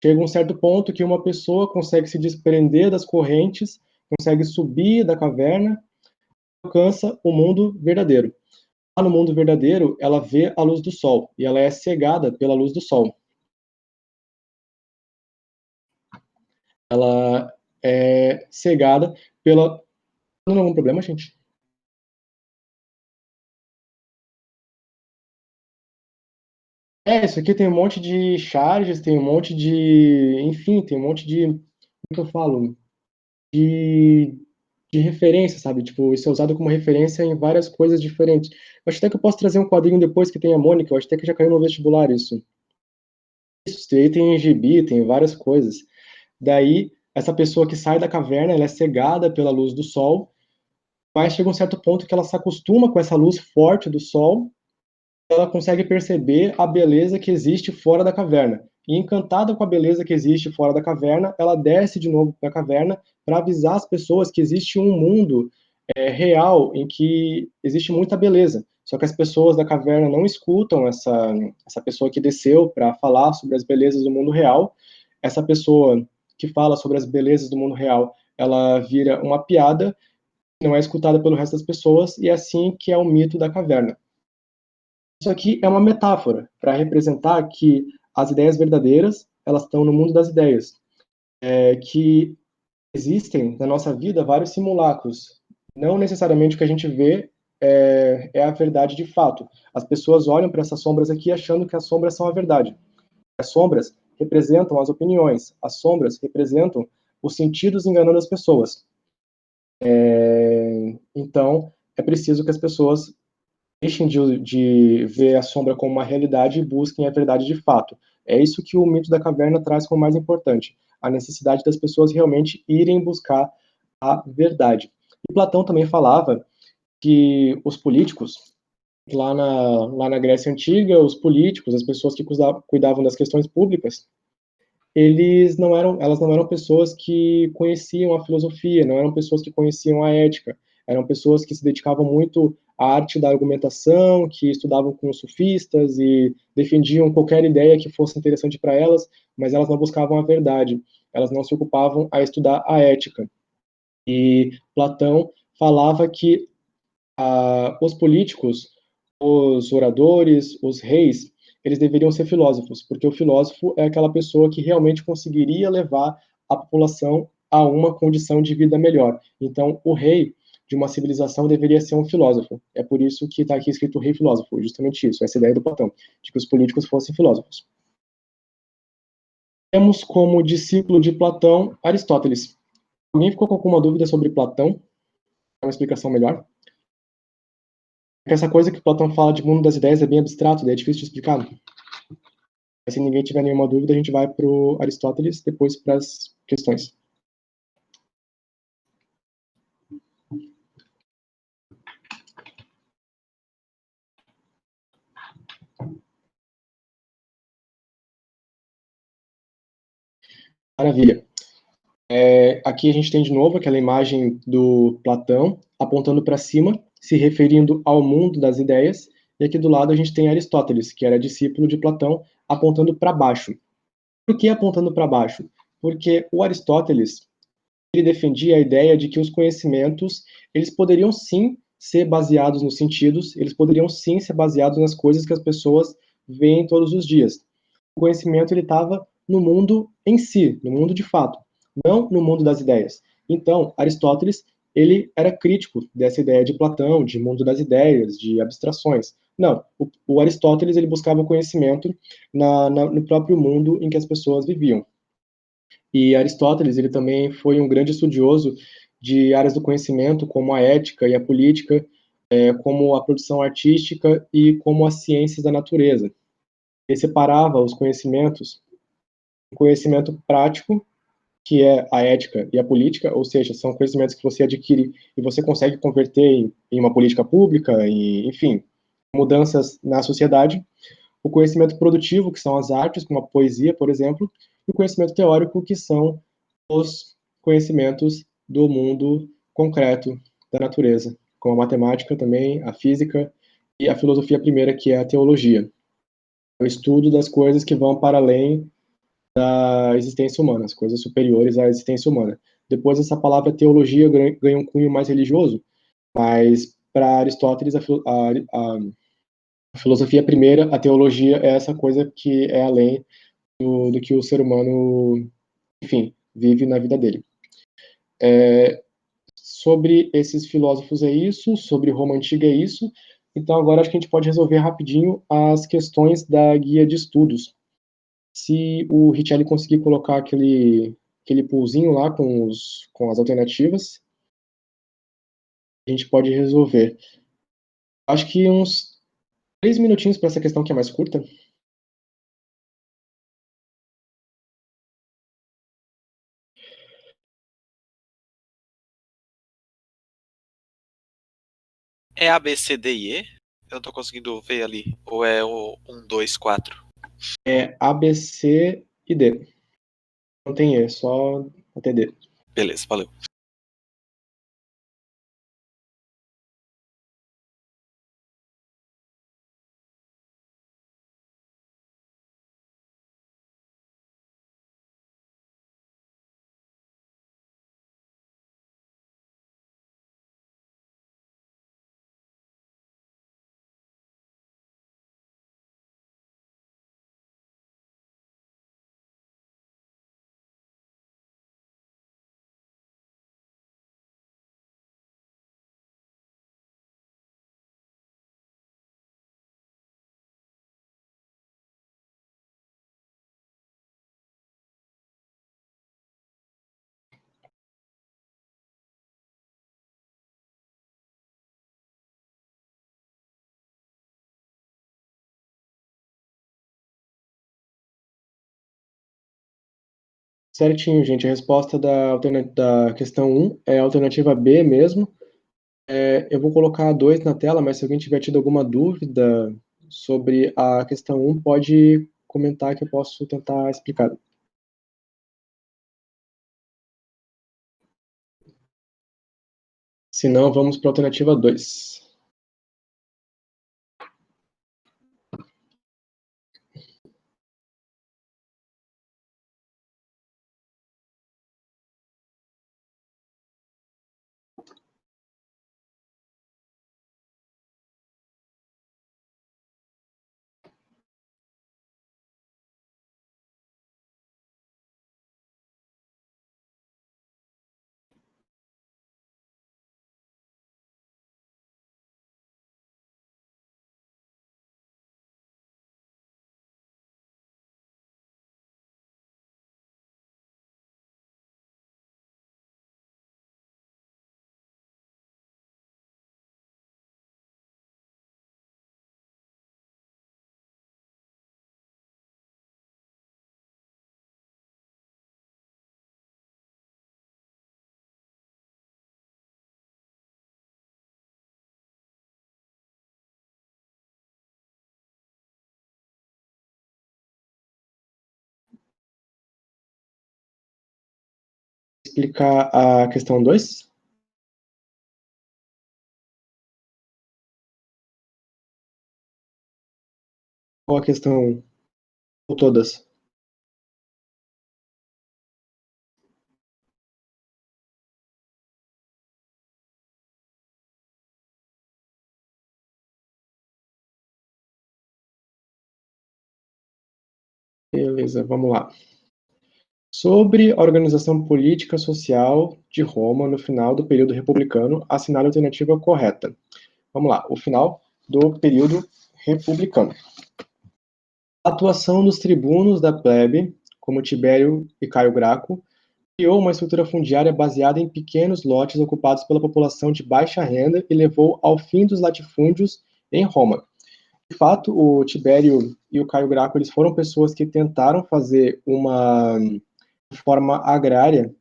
Speaker 1: Chega um certo ponto que uma pessoa consegue se desprender das correntes, consegue subir da caverna, alcança o mundo verdadeiro. Lá no mundo verdadeiro, ela vê a luz do sol e ela é cegada pela luz do sol. Ela é cegada pela. Não tem algum problema, gente? Isso aqui tem um monte de charges, tem um monte de, enfim, tem um monte de, como é que eu falo? De, de referência, sabe? Tipo, isso é usado como referência em várias coisas diferentes. Eu acho até que eu posso trazer um quadrinho depois que tem a Mônica, eu acho até que já caiu no vestibular isso. Isso aí tem gibi, tem várias coisas. Daí, essa pessoa que sai da caverna, ela é cegada pela luz do sol, mas chega um certo ponto que ela se acostuma com essa luz forte do sol, ela consegue perceber a beleza que existe fora da caverna. E encantada com a beleza que existe fora da caverna, ela desce de novo para a caverna para avisar as pessoas que existe um mundo real em que existe muita beleza. Só que as pessoas da caverna não escutam essa pessoa que desceu para falar sobre as belezas do mundo real. Essa pessoa que fala sobre as belezas do mundo real, ela vira uma piada, não é escutada pelo resto das pessoas, e é assim que é o mito da caverna. Isso aqui é uma metáfora para representar que as ideias verdadeiras, elas estão no mundo das ideias, que existem na nossa vida vários simulacros. Não necessariamente o que a gente vê é a verdade de fato. As pessoas olham para essas sombras aqui achando que as sombras são a verdade. As sombras representam as opiniões, as sombras representam os sentidos enganando as pessoas. Então, é preciso que as pessoas deixem de ver a sombra como uma realidade e busquem a verdade de fato. É isso que o mito da caverna traz como mais importante, a necessidade das pessoas realmente irem buscar a verdade. E Platão também falava que os políticos, lá na Grécia Antiga, os políticos, as pessoas que cuidavam das questões públicas, elas não eram pessoas que conheciam a filosofia, não eram pessoas que conheciam a ética, eram pessoas que se dedicavam muito à arte da argumentação, que estudavam com os sofistas e defendiam qualquer ideia que fosse interessante para elas, mas elas não buscavam a verdade, elas não se ocupavam a estudar a ética. E Platão falava que os políticos, os oradores, os reis, eles deveriam ser filósofos, porque o filósofo é aquela pessoa que realmente conseguiria levar a população a uma condição de vida melhor. Então, o rei de uma civilização deveria ser um filósofo. É por isso que está aqui escrito rei filósofo, justamente isso, essa ideia do Platão, de que os políticos fossem filósofos. Temos como discípulo de Platão Aristóteles. Alguém ficou com alguma dúvida sobre Platão? Uma explicação melhor? Essa coisa que Platão fala de mundo das ideias é bem abstrato, daí é difícil de explicar. Mas se ninguém tiver nenhuma dúvida, a gente vai para o Aristóteles, depois para as questões. Maravilha. Aqui a gente tem de novo aquela imagem do Platão apontando para cima, se referindo ao mundo das ideias, e aqui do lado a gente tem Aristóteles, que era discípulo de Platão, apontando para baixo. Por que apontando para baixo? Porque o Aristóteles ele defendia a ideia de que os conhecimentos eles poderiam sim ser baseados nos sentidos, eles poderiam sim ser baseados nas coisas que as pessoas veem todos os dias. O conhecimento ele estava no mundo em si, no mundo de fato, não no mundo das ideias. Então, Aristóteles ele era crítico dessa ideia de Platão, de mundo das ideias, de abstrações. Não, o Aristóteles ele buscava o conhecimento no próprio mundo em que as pessoas viviam. E Aristóteles, ele também foi um grande estudioso de áreas do conhecimento, como a ética e a política, como a produção artística e como as ciências da natureza. Ele separava os conhecimentos, o conhecimento prático, que é a ética e a política, ou seja, são conhecimentos que você adquire e você consegue converter em uma política pública, e, enfim, mudanças na sociedade. O conhecimento produtivo, que são as artes, como a poesia, por exemplo, e o conhecimento teórico, que são os conhecimentos do mundo concreto da natureza, como a matemática também, a física e a filosofia primeira, que é a teologia. É o estudo das coisas que vão para além da existência humana, as coisas superiores à existência humana. Depois essa palavra teologia ganha um cunho mais religioso, mas para Aristóteles a filosofia primeira, a teologia é essa coisa que é além do que o ser humano, enfim, vive na vida dele. Sobre esses filósofos é isso, sobre Roma Antiga é isso. Então, agora acho que a gente pode resolver rapidinho as questões da guia de estudos. Se o Richelli conseguir colocar aquele poolzinho lá com as alternativas, a gente pode resolver. Acho que uns 3 minutinhos para essa questão que é mais curta.
Speaker 2: É A, B, C, D e E? Eu não tô conseguindo ver ali. Ou é o 1, 2, 4?
Speaker 1: É A, B, C e D. Não tem E, só até D.
Speaker 2: Beleza, valeu.
Speaker 1: Certinho, gente. A resposta da questão 1 é a alternativa B mesmo. Eu vou colocar a 2 na tela, mas se alguém tiver tido alguma dúvida sobre a questão 1, pode comentar que eu posso tentar explicar. Se não, vamos para a alternativa 2. Explicar a questão 2? Ou a questão ou todas? Beleza, vamos lá. Sobre a organização política social de Roma no final do período republicano, assinale a alternativa correta. Vamos lá, o final do período republicano. A atuação dos tribunos da plebe, como Tibério e Caio Graco, criou uma estrutura fundiária baseada em pequenos lotes ocupados pela população de baixa renda e levou ao fim dos latifúndios em Roma. De fato, o Tibério e o Caio Graco eles foram pessoas que tentaram fazer uma reforma agrária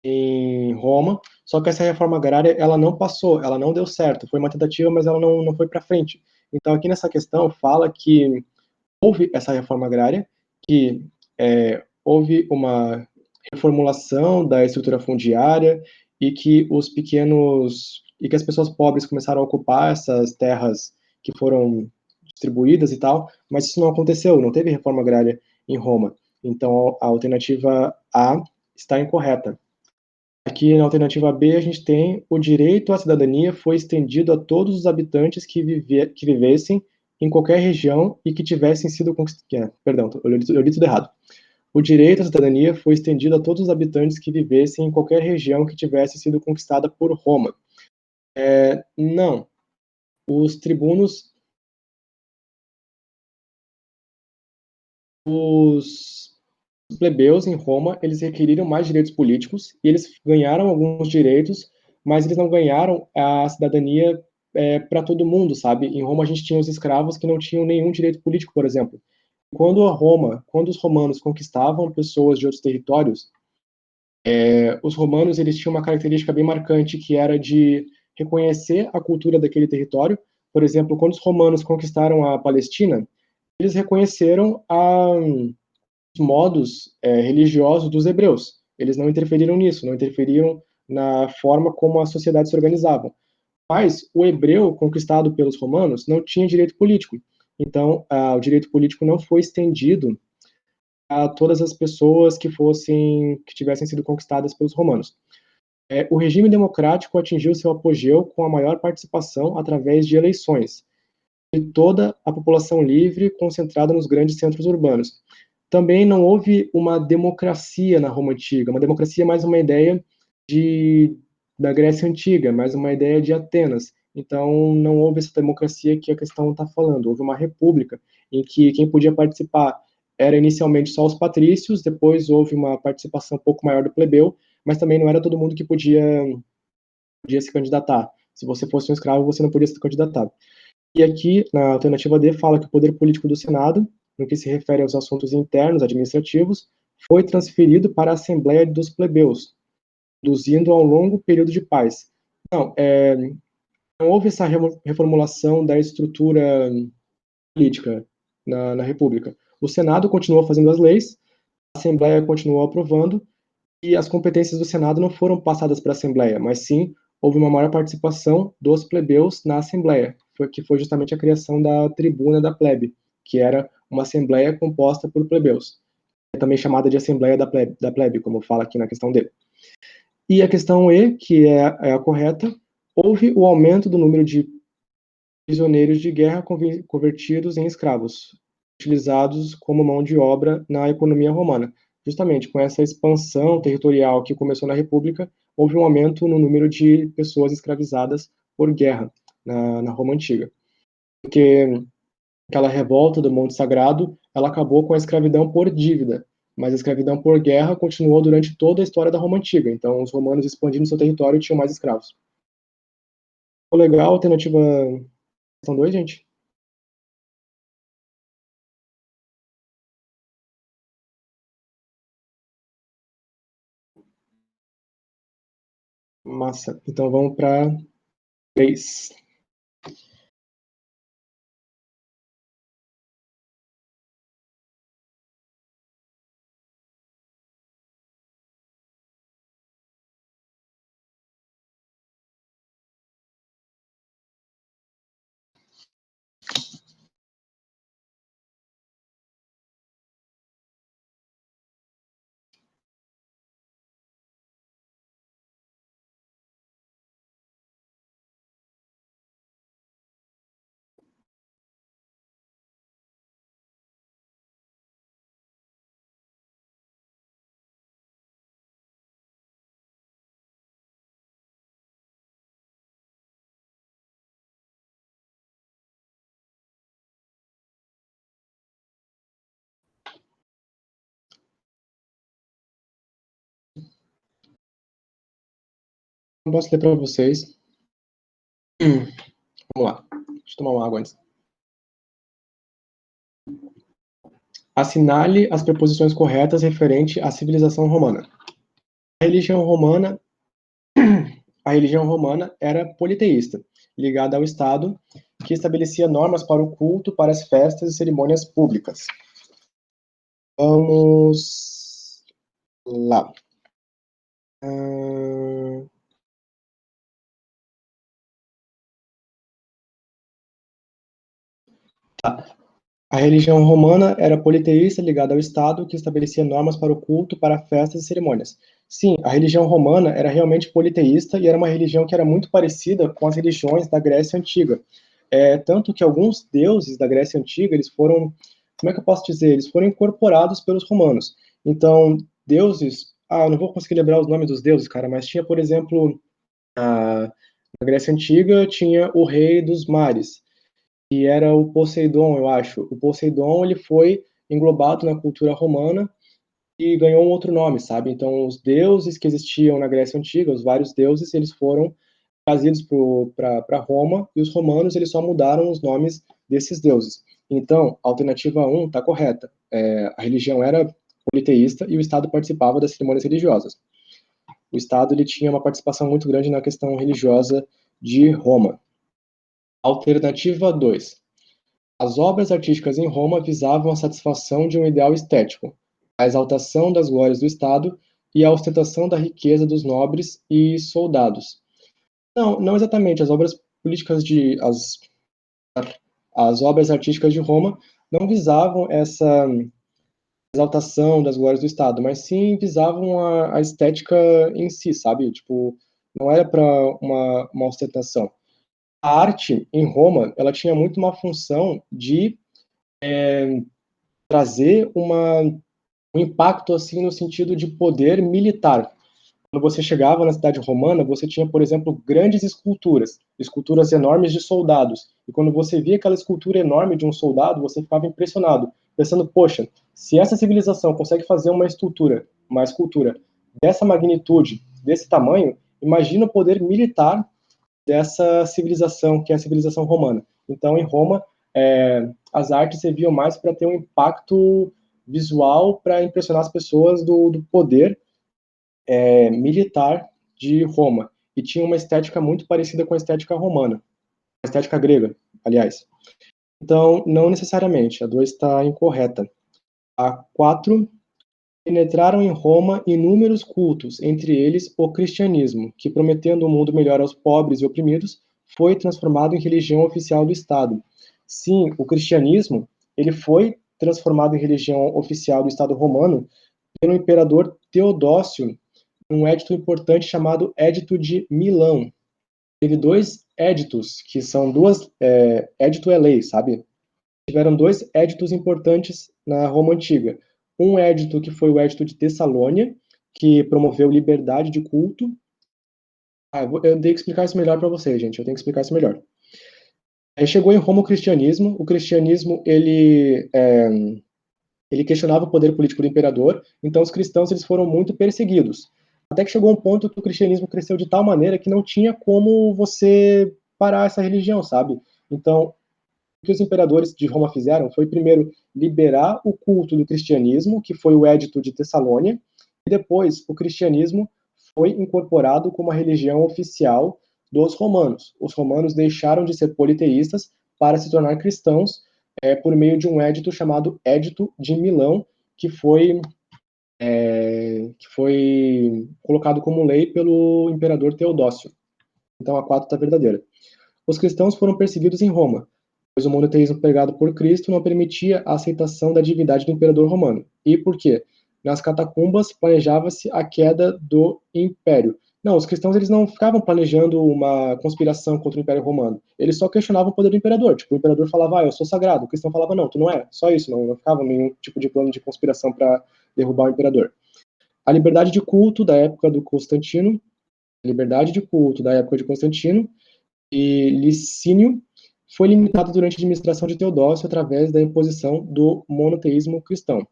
Speaker 1: em Roma, só que essa reforma agrária ela não passou, ela não deu certo, foi uma tentativa, mas ela não foi para frente. Então, aqui nessa questão, fala que houve essa reforma agrária, que houve uma reformulação da estrutura fundiária e que as pessoas pobres começaram a ocupar essas terras que foram distribuídas e tal, mas isso não aconteceu, não teve reforma agrária em Roma. Então, a alternativa A está incorreta. Aqui na alternativa B, a gente tem o direito à cidadania foi estendido a todos os habitantes que vivessem em qualquer região e que tivessem sido conquistados. Perdão, eu li tudo errado. O direito à cidadania foi estendido a todos os habitantes que vivessem em qualquer região que tivesse sido conquistada por Roma. Não. os tribunos, os plebeus em Roma, eles requeriram mais direitos políticos e eles ganharam alguns direitos, mas eles não ganharam a cidadania para todo mundo, sabe? Em Roma a gente tinha os escravos que não tinham nenhum direito político, por exemplo. Quando os romanos conquistavam pessoas de outros territórios, os romanos eles tinham uma característica bem marcante que era de reconhecer a cultura daquele território. Por exemplo, quando os romanos conquistaram a Palestina, eles reconheceram os modos religiosos dos hebreus. Eles não interferiram nisso, não interferiram na forma como a sociedade se organizava. Mas o hebreu conquistado pelos romanos não tinha direito político. Então, o direito político não foi estendido a todas as pessoas que tivessem sido conquistadas pelos romanos. O regime democrático atingiu seu apogeu com a maior participação através de eleições de toda a população livre concentrada nos grandes centros urbanos. Também não houve uma democracia na Roma Antiga. Uma democracia é mais uma ideia da Grécia Antiga, mais uma ideia de Atenas. Então, não houve essa democracia que a questão está falando. Houve uma república em que quem podia participar era inicialmente só os patrícios, depois houve uma participação um pouco maior do plebeu, mas também não era todo mundo que podia se candidatar. Se você fosse um escravo, você não podia se candidatar. E aqui, na alternativa D, fala que o poder político do Senado, no que se refere aos assuntos internos administrativos, foi transferido para a Assembleia dos Plebeus, induzindo a um longo período de paz. Não, não houve essa reformulação da estrutura política na República. O Senado continuou fazendo as leis, a Assembleia continuou aprovando, e as competências do Senado não foram passadas para a Assembleia, mas sim houve uma maior participação dos plebeus na Assembleia, que foi justamente a criação da tribuna da plebe, que era uma Assembleia composta por plebeus. É também chamada de Assembleia da plebe, como fala aqui na questão D. E a questão E, que é a correta, houve o aumento do número de prisioneiros de guerra convertidos em escravos, utilizados como mão de obra na economia romana. Justamente com essa expansão territorial que começou na República, houve um aumento no número de pessoas escravizadas por guerra na Roma Antiga. Porque aquela revolta do Monte Sagrado, ela acabou com a escravidão por dívida, mas a escravidão por guerra continuou durante toda a história da Roma Antiga. Então, os romanos expandindo seu território tinham mais escravos. Ficou legal, alternativa questão 2, gente? Massa. Então vamos para 3. Eu posso ler para vocês. Vamos lá. Deixa eu tomar uma água antes. Assinale as preposições corretas referente à civilização romana. A religião romana, a religião romana era politeísta, ligada ao Estado, que estabelecia normas para o culto, para as festas e cerimônias públicas. Vamos lá. Tá. A religião romana era politeísta, ligada ao Estado, que estabelecia normas para o culto, para festas e cerimônias. Sim, a religião romana era realmente politeísta e era uma religião que era muito parecida com as religiões da Grécia Antiga. Tanto que alguns deuses da Grécia Antiga, eles foram, como é que eu posso dizer? Eles foram incorporados pelos romanos. Então, deuses, eu não vou conseguir lembrar os nomes dos deuses, cara, mas tinha, por exemplo, Na Grécia Antiga tinha o rei dos mares, que era o Poseidon, eu acho. O Poseidon, ele foi englobado na cultura romana e ganhou um outro nome, sabe? Então, os deuses que existiam na Grécia Antiga, os vários deuses, eles foram trazidos para Roma, e os romanos, eles só mudaram os nomes desses deuses. Então, a alternativa 1 está correta. A religião era politeísta e o Estado participava das cerimônias religiosas. O Estado, ele tinha uma participação muito grande na questão religiosa de Roma. Alternativa 2. As obras artísticas em Roma visavam a satisfação de um ideal estético, a exaltação das glórias do Estado e a ostentação da riqueza dos nobres e soldados. Não, não exatamente. As obras artísticas de Roma não visavam essa exaltação das glórias do Estado, mas sim visavam a estética em si, sabe? Tipo, não era para uma ostentação. A arte em Roma, ela tinha muito uma função de trazer um impacto assim no sentido de poder militar. Quando você chegava na cidade romana, você tinha, por exemplo, grandes esculturas, esculturas enormes de soldados. E quando você via aquela escultura enorme de um soldado, você ficava impressionado, pensando, poxa, se essa civilização consegue fazer uma escultura dessa magnitude, desse tamanho, imagina o poder militar dessa civilização, que é a civilização romana. Então, em Roma, as artes serviam mais para ter um impacto visual, para impressionar as pessoas do poder militar de Roma. E tinha uma estética muito parecida com a estética romana, a estética grega, aliás. Então, não necessariamente, a 2 está incorreta. A 4, penetraram em Roma inúmeros cultos, entre eles o cristianismo, que, prometendo um mundo melhor aos pobres e oprimidos, foi transformado em religião oficial do Estado. Sim, o cristianismo, ele foi transformado em religião oficial do Estado romano pelo imperador Teodócio, um édito importante chamado Édito de Milão. Teve dois éditos, que são duas... édito é lei, sabe? Tiveram dois éditos importantes na Roma Antiga. Um édito que foi o Édito de Tessalônia, que promoveu liberdade de culto. Eu tenho que explicar isso melhor para vocês, gente. Eu tenho que explicar isso melhor. Aí chegou em Roma o cristianismo. O cristianismo, ele questionava o poder político do imperador. Então, os cristãos eles foram muito perseguidos. Até que chegou um ponto que o cristianismo cresceu de tal maneira que não tinha como você parar essa religião, sabe? Então, o que os imperadores de Roma fizeram foi, primeiro, liberar o culto do cristianismo, que foi o Édito de Tessalônia, e depois o cristianismo foi incorporado como a religião oficial dos romanos. Os romanos deixaram de ser politeístas para se tornar cristãos por meio de um édito chamado Édito de Milão, que foi colocado como lei pelo imperador Teodócio. Então a 4 está verdadeira. Os cristãos foram perseguidos em Roma, pois o monoteísmo pregado por Cristo não permitia a aceitação da divindade do imperador romano. E por quê? Nas catacumbas planejava-se a queda do império. Não, os cristãos eles não ficavam planejando uma conspiração contra o Império Romano. Eles só questionavam o poder do imperador. Tipo, o imperador falava, eu sou sagrado. O cristão falava, não, tu não é. Só isso, não ficava nenhum tipo de plano de conspiração para derrubar o imperador. A liberdade de culto da época do Constantino, liberdade de culto da época de Constantino e Licínio foi limitada durante a administração de Teodósio através da imposição do monoteísmo cristão.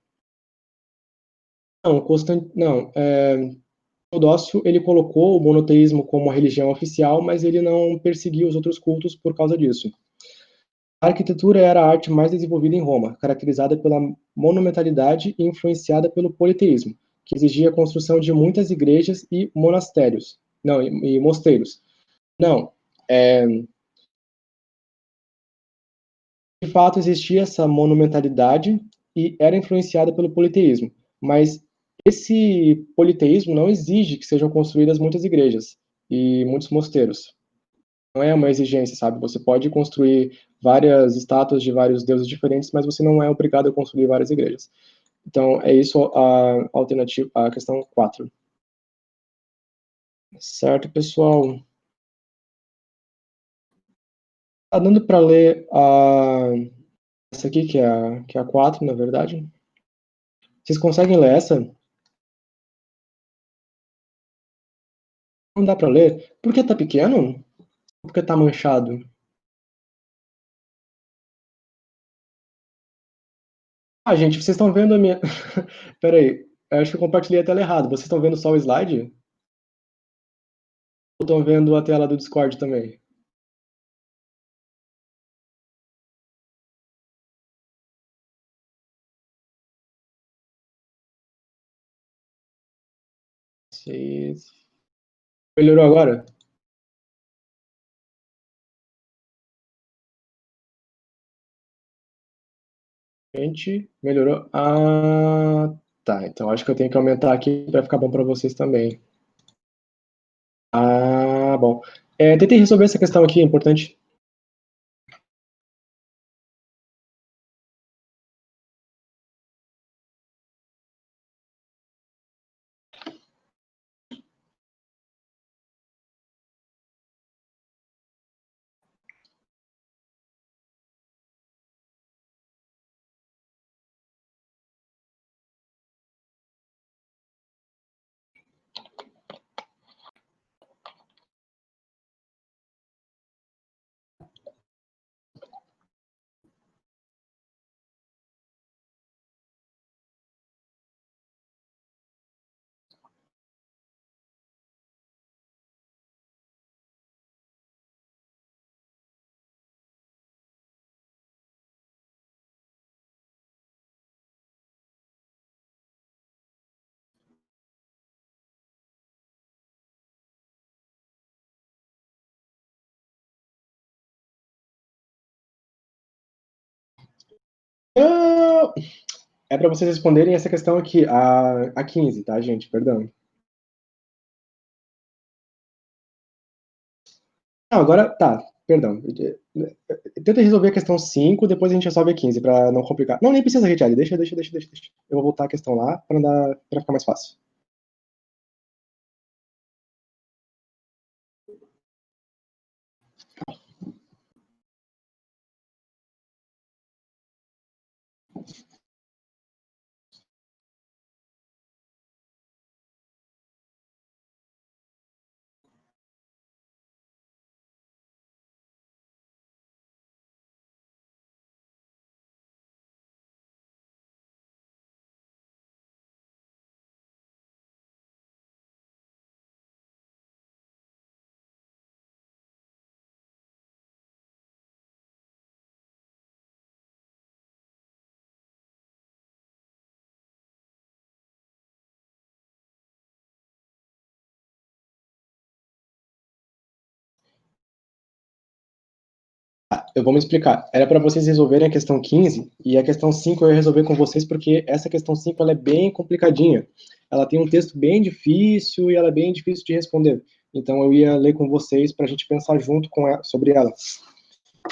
Speaker 1: Teodósio ele colocou o monoteísmo como a religião oficial, mas ele não perseguiu os outros cultos por causa disso. A arquitetura era a arte mais desenvolvida em Roma, caracterizada pela monumentalidade e influenciada pelo politeísmo, que exigia a construção de muitas igrejas e monastérios. Não, e mosteiros. Não, de fato existia essa monumentalidade e era influenciada pelo politeísmo, mas esse politeísmo não exige que sejam construídas muitas igrejas e muitos mosteiros. Não é uma exigência, sabe? Você pode construir várias estátuas de vários deuses diferentes, mas você não é obrigado a construir várias igrejas. Então, é isso a alternativa, a questão 4. Certo, pessoal? Tá dando para ler essa aqui, que é a 4, na verdade? Vocês conseguem ler essa? Não dá para ler? Porque tá pequeno? Porque tá manchado. Ah, gente, vocês estão vendo a minha... Pera aí, eu acho que eu compartilhei a tela errado. Vocês estão vendo só o slide? Ou estão vendo a tela do Discord também? Vocês... Melhorou agora? Gente, melhorou. Ah, tá. Então acho que eu tenho que aumentar aqui para ficar bom para vocês também. Ah, bom. Tentei resolver essa questão aqui, é importante. Ah, é para vocês responderem essa questão aqui, a 15, tá, gente? Perdão. Não, agora, tá, perdão. Tenta resolver a questão 5, depois a gente resolve a 15, para não complicar. Não, nem precisa, Richard. Deixa. Eu vou voltar a questão lá para ficar mais fácil. Eu vou me explicar. Era para vocês resolverem a questão 15 e a questão 5 eu ia resolver com vocês porque essa questão 5 ela é bem complicadinha. Ela tem um texto bem difícil e ela é bem difícil de responder. Então eu ia ler com vocês para a gente pensar junto sobre ela.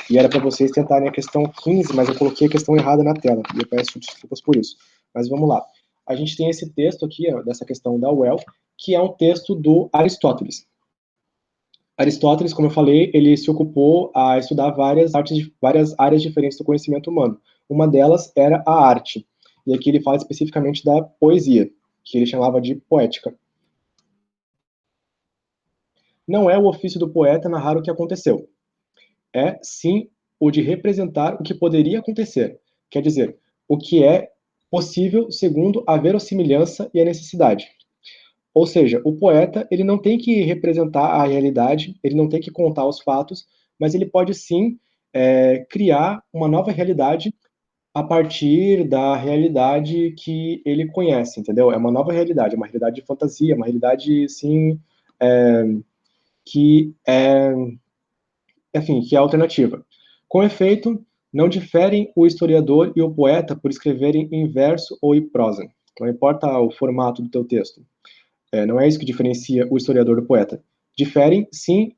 Speaker 1: E era para vocês tentarem a questão 15, mas eu coloquei a questão errada na tela. E eu peço desculpas por isso. Mas vamos lá. A gente tem esse texto aqui, ó, dessa questão da Well, que é um texto do Aristóteles. Aristóteles, como eu falei, ele se ocupou a estudar várias áreas diferentes do conhecimento humano. Uma delas era a arte. E aqui ele fala especificamente da poesia, que ele chamava de poética. Não é o ofício do poeta narrar o que aconteceu. É, sim, o de representar o que poderia acontecer. Quer dizer, o que é possível segundo a verossimilhança e a necessidade. Ou seja, o poeta ele não tem que representar a realidade, ele não tem que contar os fatos, mas ele pode sim criar uma nova realidade a partir da realidade que ele conhece, entendeu? É uma nova realidade, é uma realidade de fantasia, uma realidade, sim, é, que é, enfim, que é alternativa. Com efeito, não diferem o historiador e o poeta por escreverem em verso ou em prosa. Não importa o formato do teu texto. Não é isso que diferencia o historiador do poeta. Diferem, sim,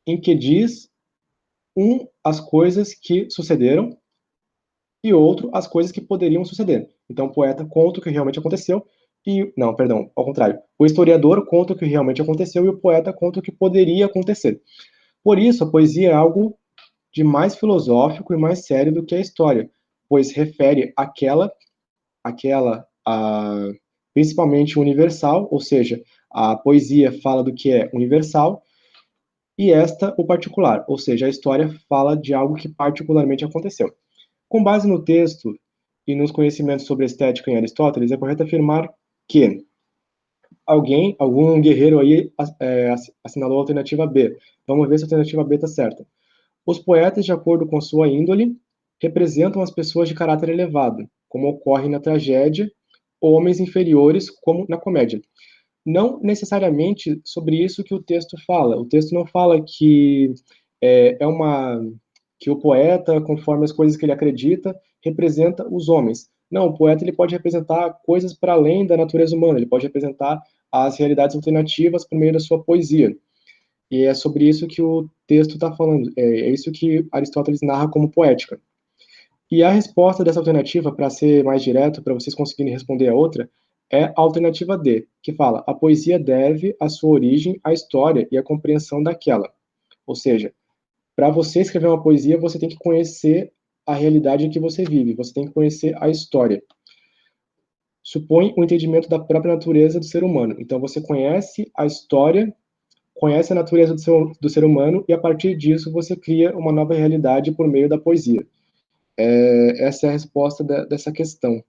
Speaker 1: em que diz as coisas que sucederam e outro as coisas que poderiam suceder. Então o poeta conta o que realmente aconteceu e não, perdão, ao contrário. O historiador conta o que realmente aconteceu e o poeta conta o que poderia acontecer. Por isso, a poesia é algo de mais filosófico e mais sério do que a história, pois refere principalmente universal, ou seja, a poesia fala do que é universal e esta o particular, ou seja, a história fala de algo que particularmente aconteceu. Com base no texto e nos conhecimentos sobre estética em Aristóteles, é correto afirmar que algum guerreiro aí assinalou a alternativa B. Vamos ver se a alternativa B está certa. Os poetas, de acordo com sua índole, representam as pessoas de caráter elevado, como ocorre na tragédia, ou homens inferiores, como na comédia. Não necessariamente sobre isso que o texto fala. O texto não fala que que o poeta, conforme as coisas que ele acredita, representa os homens. Não, o poeta ele pode representar coisas para além da natureza humana. Ele pode representar as realidades alternativas por meio da sua poesia. E é sobre isso que o texto está falando. É isso que Aristóteles narra como poética. E a resposta dessa alternativa, para ser mais direto, para vocês conseguirem responder a outra, é a alternativa D, que fala: a poesia deve a sua origem à história e à compreensão daquela. Ou seja, para você escrever uma poesia, você tem que conhecer a realidade em que você vive, você tem que conhecer a história. Supõe o entendimento da própria natureza do ser humano. Então, você conhece a história, conhece a natureza do ser humano, e a partir disso você cria uma nova realidade por meio da poesia. Essa é a resposta dessa questão.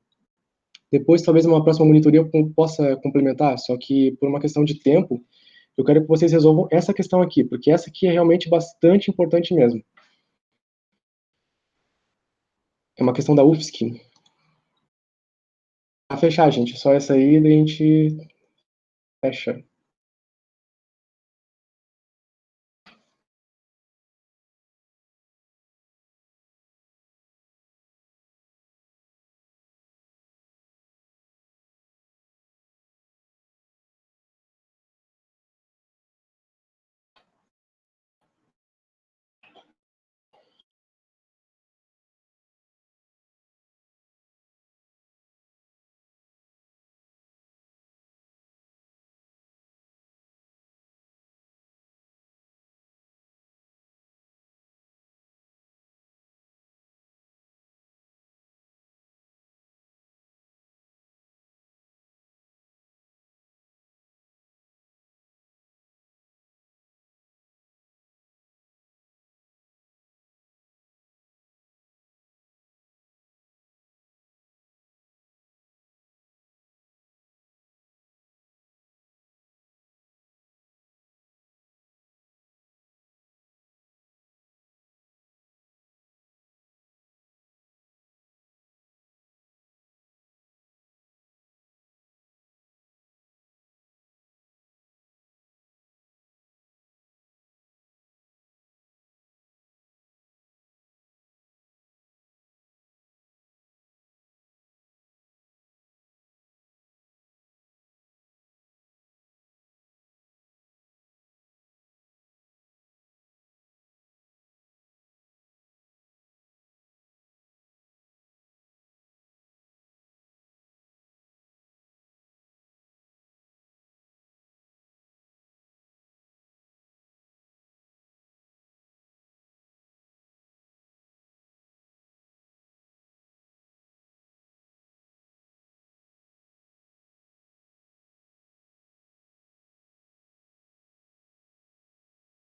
Speaker 1: Depois, talvez, numa próxima monitoria eu possa complementar, só que por uma questão de tempo, eu quero que vocês resolvam essa questão aqui, porque essa aqui é realmente bastante importante mesmo. É uma questão da UFSC. Pra fechar, gente, só essa aí, daí a gente fecha.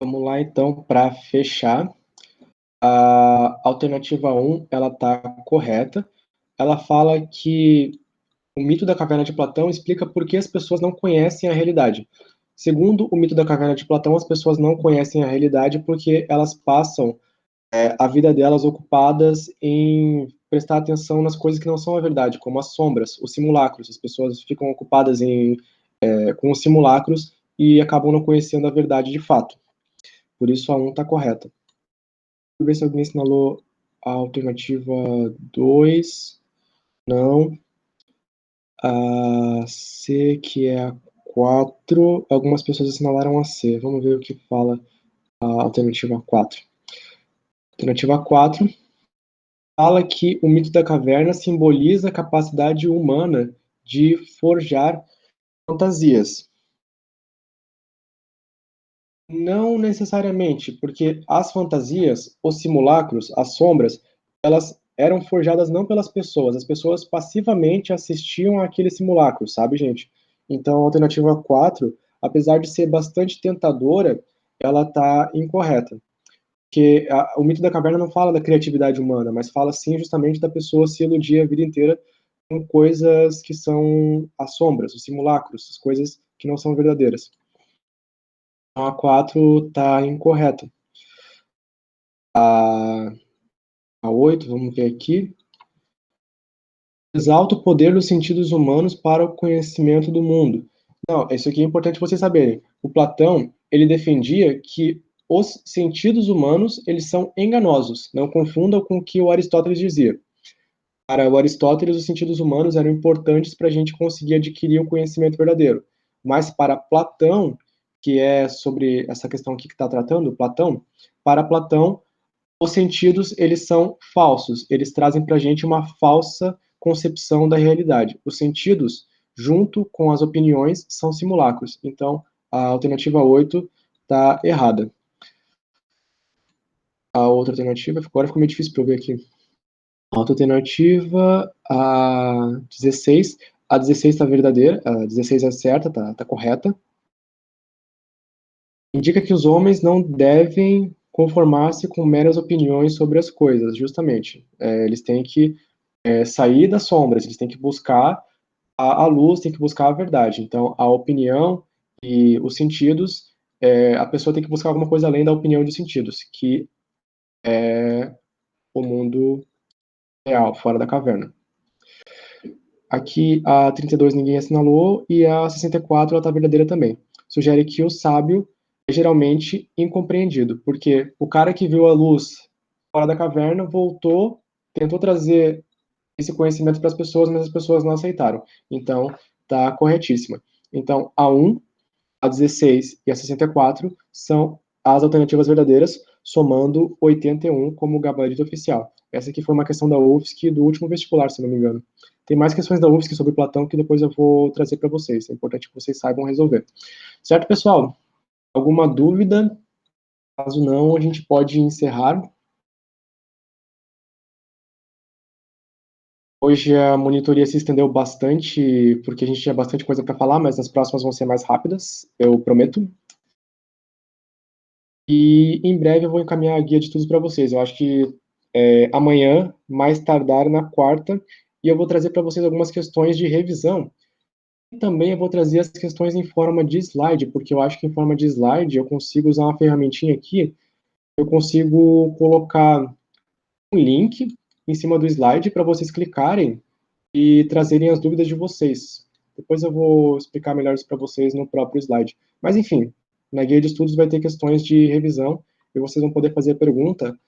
Speaker 1: Vamos lá, então, para fechar. A alternativa 1, ela está correta. Ela fala que o mito da caverna de Platão explica por que as pessoas não conhecem a realidade. Segundo o mito da caverna de Platão, as pessoas não conhecem a realidade porque elas passam a vida delas ocupadas em prestar atenção nas coisas que não são a verdade, como as sombras, os simulacros. As pessoas ficam ocupadas com os simulacros e acabam não conhecendo a verdade de fato. Por isso a 1 está correta. Deixa eu ver se alguém assinalou a alternativa 2. Não. A C, que é a 4. Algumas pessoas assinalaram a C. Vamos ver o que fala a alternativa 4. Alternativa 4 fala que o mito da caverna simboliza a capacidade humana de forjar fantasias. Não necessariamente, porque as fantasias, os simulacros, as sombras, elas eram forjadas não pelas pessoas, as pessoas passivamente assistiam àquele simulacro, sabe, gente? Então, a alternativa 4, apesar de ser bastante tentadora, ela está incorreta. Porque o mito da caverna não fala da criatividade humana, mas fala sim justamente da pessoa se iludir a vida inteira com coisas que são as sombras, os simulacros, as coisas que não são verdadeiras. Então a 4 está incorreta. A 8, vamos ver aqui. Exalta o poder dos sentidos humanos para o conhecimento do mundo. Não, isso aqui é importante vocês saberem. O Platão, ele defendia que os sentidos humanos, eles são enganosos. Não confundam com o que o Aristóteles dizia. Para o Aristóteles, os sentidos humanos eram importantes para a gente conseguir adquirir o conhecimento verdadeiro. Mas para Platão, que é sobre essa questão aqui que está tratando, Platão, para Platão, os sentidos, eles são falsos. Eles trazem para a gente uma falsa concepção da realidade. Os sentidos, junto com as opiniões, são simulacros. Então, a alternativa 8 está errada. A outra alternativa, agora ficou meio difícil para eu ver aqui. A outra alternativa, a 16. A 16 está verdadeira, a 16 é certa, está correta. Indica que os homens não devem conformar-se com meras opiniões sobre as coisas, justamente. Eles têm que sair das sombras, eles têm que buscar a luz, têm que buscar a verdade. Então, a opinião e os sentidos, a pessoa tem que buscar alguma coisa além da opinião e dos sentidos, que é o mundo real, fora da caverna. Aqui, a 32 ninguém assinalou, e a 64 ela está verdadeira também. Sugere que o sábio é geralmente incompreendido, porque o cara que viu a luz fora da caverna voltou, tentou trazer esse conhecimento para as pessoas, mas as pessoas não aceitaram. Então, está corretíssima. Então, a 1, a 16 e a 64 são as alternativas verdadeiras, somando 81 como gabarito oficial. Essa aqui foi uma questão da UFSC do último vestibular, se não me engano. Tem mais questões da UFSC sobre Platão que depois eu vou trazer para vocês. É importante que vocês saibam resolver. Certo, pessoal? Alguma dúvida? Caso não, a gente pode encerrar. Hoje a monitoria se estendeu bastante, porque a gente tinha bastante coisa para falar, mas as próximas vão ser mais rápidas, eu prometo. E em breve eu vou encaminhar a guia de estudos para vocês. Eu acho que amanhã, mais tardar na quarta, e eu vou trazer para vocês algumas questões de revisão. E também eu vou trazer as questões em forma de slide, porque eu acho que em forma de slide eu consigo usar uma ferramentinha aqui, eu consigo colocar um link em cima do slide para vocês clicarem e trazerem as dúvidas de vocês. Depois eu vou explicar melhor isso para vocês no próprio slide. Mas, enfim, na guia de estudos vai ter questões de revisão e vocês vão poder fazer pergunta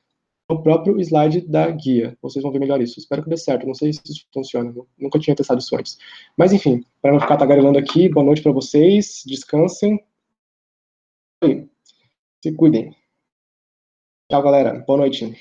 Speaker 1: no próprio slide da guia. Vocês vão ver melhor isso. Espero que dê certo. Não sei se isso funciona. Nunca tinha testado isso antes. Mas, enfim, para não ficar tagarelando aqui, boa noite para vocês. Descansem. Se cuidem. Tchau, galera. Boa noite.